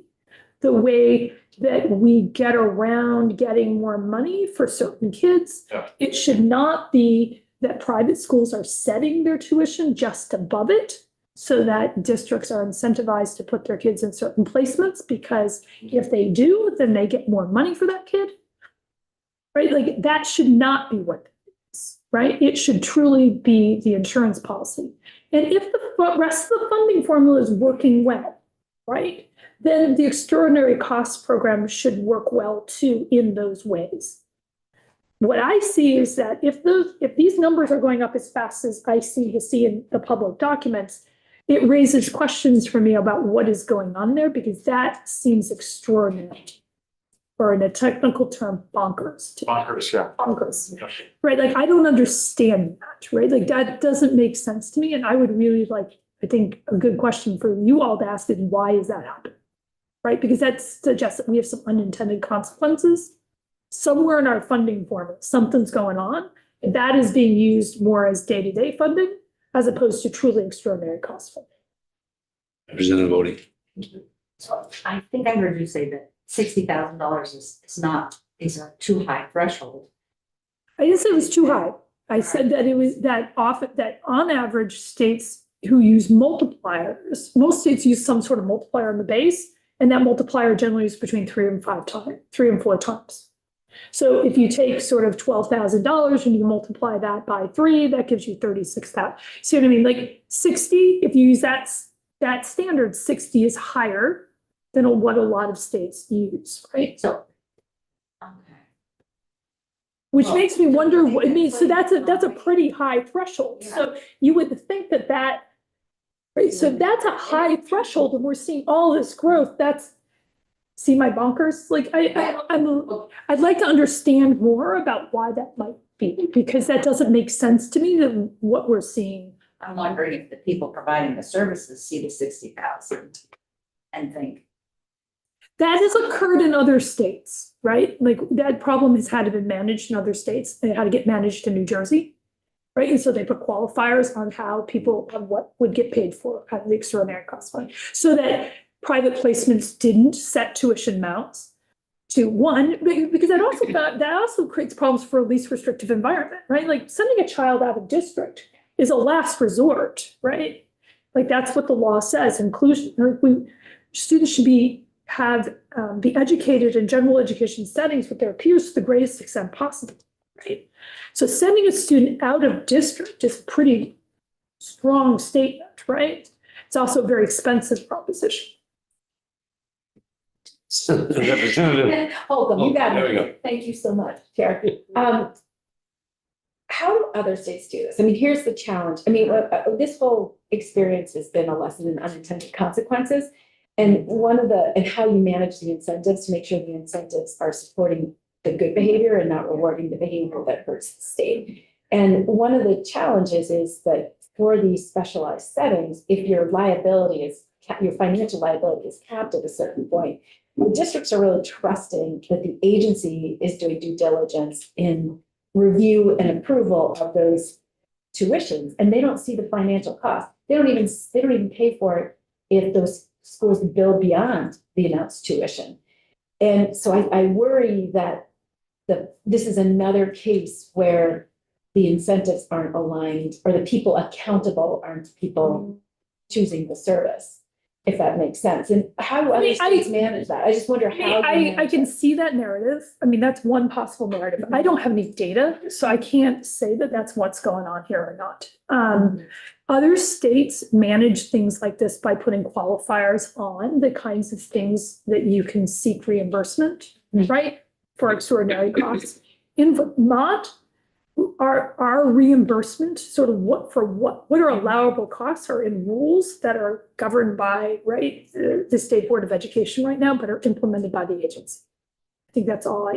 the way that we get around getting more money for certain kids. Yeah. It should not be that private schools are setting their tuition just above it so that districts are incentivized to put their kids in certain placements, because if they do, then they get more money for that kid. Right? Like, that should not be what it is, right? It should truly be the insurance policy. And if the rest of the funding formula is working well, right, then the extraordinary cost program should work well too in those ways. What I see is that if these numbers are going up as fast as I see in the public documents, it raises questions for me about what is going on there, because that seems extraordinary. Or in a technical term, bonkers. Bonkers, yeah. Bonkers, right? Like, I don't understand that, right? Like, that doesn't make sense to me. And I would really like, I think a good question for you all to ask is, why is that happening? Right? Because that suggests that we have some unintended consequences. Somewhere in our funding formula, something's going on. That is being used more as day-to-day funding as opposed to truly extraordinary cost funding. Representative Bodie. So I think I heard you say that $60,000 is a too high threshold. I didn't say it was too high. I said that it was that on average, states who use multipliers, most states use some sort of multiplier on the base, and that multiplier generally is between 3 and 4 times. So if you take sort of $12,000 and you multiply that by 3, that gives you 36,000. See what I mean? Like 60, if you use that standard, 60 is higher than what a lot of states use, right? So, okay. Which makes me wonder what it means. So that's a pretty high threshold. So you would think that, right? So that's a high threshold, and we're seeing all this growth. See my bonkers? Like, I'd like to understand more about why that might be, because that doesn't make sense to me, that what we're seeing. I'm wondering if the people providing the services see the 60,000 and think, That has occurred in other states, right? Like, that problem has had to be managed in other states. It had to get managed in New Jersey, right? And so they put qualifiers on what would get paid for out of the extraordinary cost fund, so that private placements didn't set tuition amounts to one, because that also creates problems for a least restrictive environment, right? Like, sending a child out of district is a last resort, right? Like, that's what the law says. Inclusion, students should be educated in general education settings with their peers to the greatest extent possible, right? So sending a student out of district is a pretty strong statement, right? It's also a very expensive proposition. Representative. Hold on, you got There we go. it. Thank you so much, Chair. How do other states do this? I mean, here's the challenge. I mean, this whole experience has been a lesson in unintended consequences. And and how you manage the incentives to make sure the incentives are supporting the good behavior and not rewarding the behavior that hurts the state. And one of the challenges is that for these specialized settings, if your financial liability is capped at a certain point, the districts are really trusting that the agency is doing due diligence in review and approval of those tuitions, and they don't see the financial cost. They don't even pay for it if those schools bill beyond the announced tuition. And so I worry that this is another case where the incentives aren't aligned, or the people accountable aren't people choosing the service, if that makes sense. And how do other states manage that? I just wonder how. I can see that narrative. I mean, that's one possible narrative. I don't have any data, so I can't say that that's what's going on here or not. Other states manage things like this by putting qualifiers on the kinds of things that you can seek reimbursement, right, for extraordinary costs. in Vermont, our reimbursement, sort of what are allowable costs are in rules that are governed by, right, the State Board of Education right now, but are implemented by the agency. I think that's all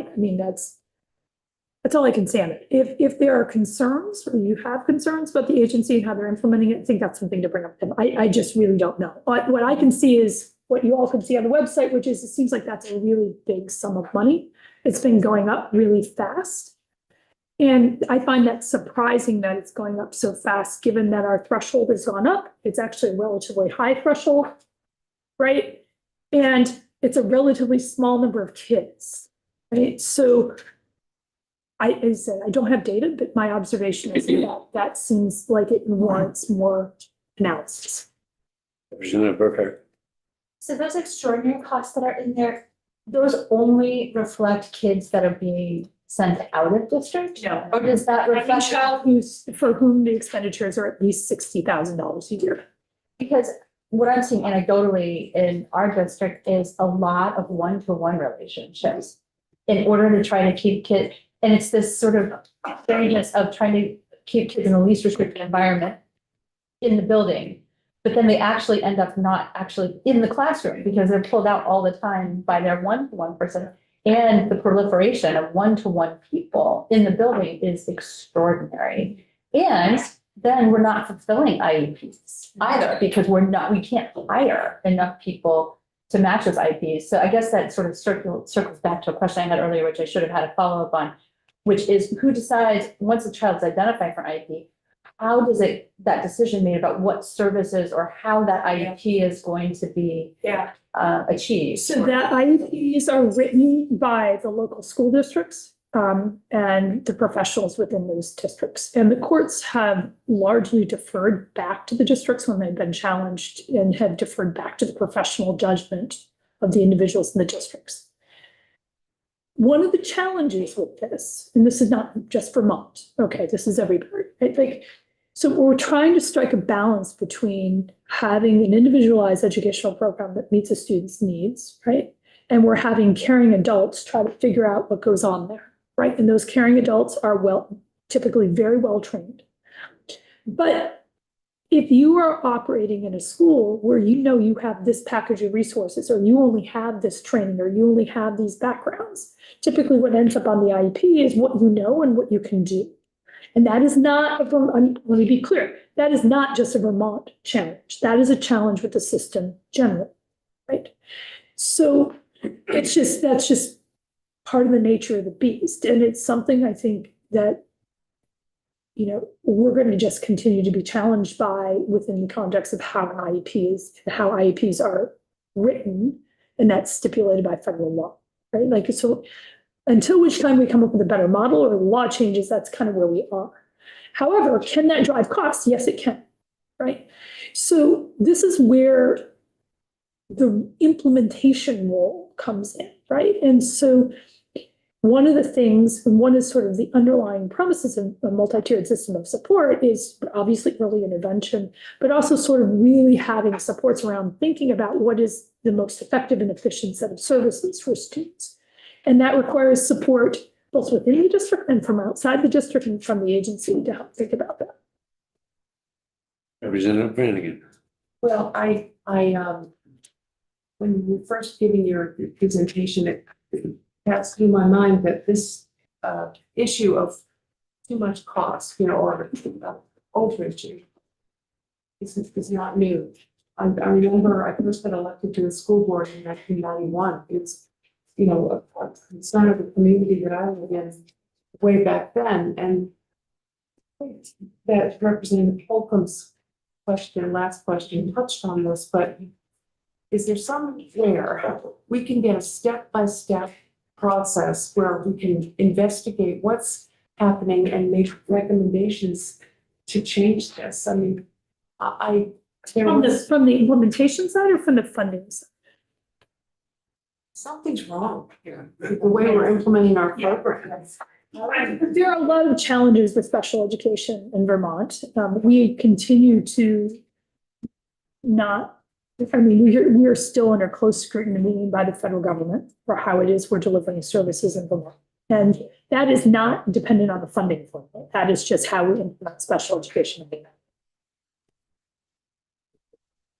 that's all I can say on it. If there are concerns, or you have concerns about the agency and how they're implementing it, I think that's something to bring up to them. I just really don't know. But what I can see is what you all can see on the website, which is, it seems like that's a really big sum of money. It's been going up really fast. And I find that surprising that it's going up so fast, given that our threshold has gone up. It's actually a relatively high threshold, right? And it's a relatively small number of kids, right? So as I said, I don't have data, but my observation is that seems like it warrants more analysis. Representative Burkhardt. So those extraordinary costs that are in there, those only reflect kids that are being sent out of district? No. Or does that Every reflect? child for whom the expenditures are at least $60,000 a year. Because what I'm seeing anecdotally in our district is a lot of one-to-one relationships in order to try to keep kids, and it's this sort of strangeness of trying to keep kids in the least restricted environment in the building. But then they actually end up not actually in the classroom because they're pulled out all the time by their one-to-one person. And the proliferation of one-to-one people in the building is extraordinary. And then we're not fulfilling IEPs either because we can't hire enough people to match those IEPs. So I guess that sort of circles back to a question I had earlier, which I should have had a follow-up on, which is who decides, once a child's identified for IEP, how does that decision made about what services or how that IEP is going to be achieved? So that IEPs are written by the local school districts and the professionals within those districts. And the courts have largely deferred back to the districts when they've been challenged and have deferred back to the professional judgment of the individuals in the districts. One of the challenges with this, and this is not just Vermont, okay, this is everywhere. So we're trying to strike a balance between having an individualized educational program that meets a student's needs, right? And we're having caring adults try to figure out what goes on there, right? And those caring adults are typically very well trained. But if you are operating in a school where you know you have this package of resources, or you only have this training, or you only have these backgrounds, typically what ends up on the IEP is what you know and what you can do. And that is not, let me be clear, that is not just a Vermont challenge. That is a challenge with the system generally, right? So that's just part of the nature of the beast. And it's something I think that, we're going to just continue to be challenged by within the context of how IEPs are written, and that's stipulated by federal law, right? So until which time we come up with a better model or the law changes, that's kind of where we are. However, can that drive costs? Yes, it can, right? So this is where the implementation role comes in, right? And so one of the things, and one is sort of the underlying premises of a multi-tiered system of support is obviously early intervention, but also sort of really having supports around thinking about what is the most effective and efficient set of services for students. And that requires support both within the district and from outside the district and from the agency to help think about that. Representative Brannigan. Well, when you were first giving your presentation, it passed through my mind that this issue of too much cost, or overage is not new. I remember I first got elected to the school board in 1991. It's a concern of the community that I live in way back then. And that Representative Holcomb's last question touched on this, but is there somewhere we can get a step-by-step process where we can investigate what's happening and make recommendations to change this? I mean, From the implementation side or from the funding side? Something's wrong here with the way we're implementing our programs. There are a lot of challenges with special education in Vermont. We continue to we are still under close scrutiny by the federal government for how it is we're delivering services in Vermont. And That is not dependent on the funding formula. That is just how we implement special education.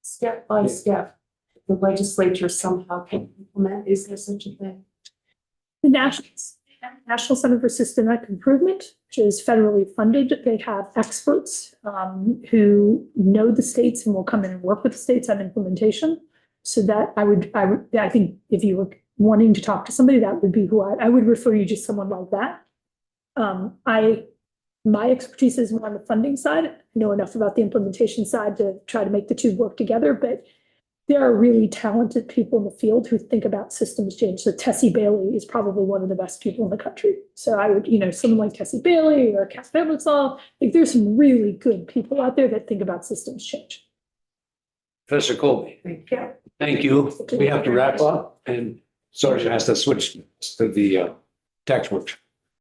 Step by step, the legislature somehow can implement, is there such a thing? The National Center for Systemic Improvement, which is federally funded, they have experts who know the states and will come in and work with the states on implementation. So that I think if you were wanting to talk to somebody, that would be who I would refer you to someone like that. My expertise is more on the funding side. I know enough about the implementation side to try to make the two work together, but there are really talented people in the field who think about systems change. So Tessie Bailey is probably one of the best people in the country. So I would, someone like Tessie Bailey or Cass Pavlitzal, like there's some really good people out there that think about systems change. Professor Colby, Yeah. thank you. We have to wrap up and Sergeant has to switch to the text workshop.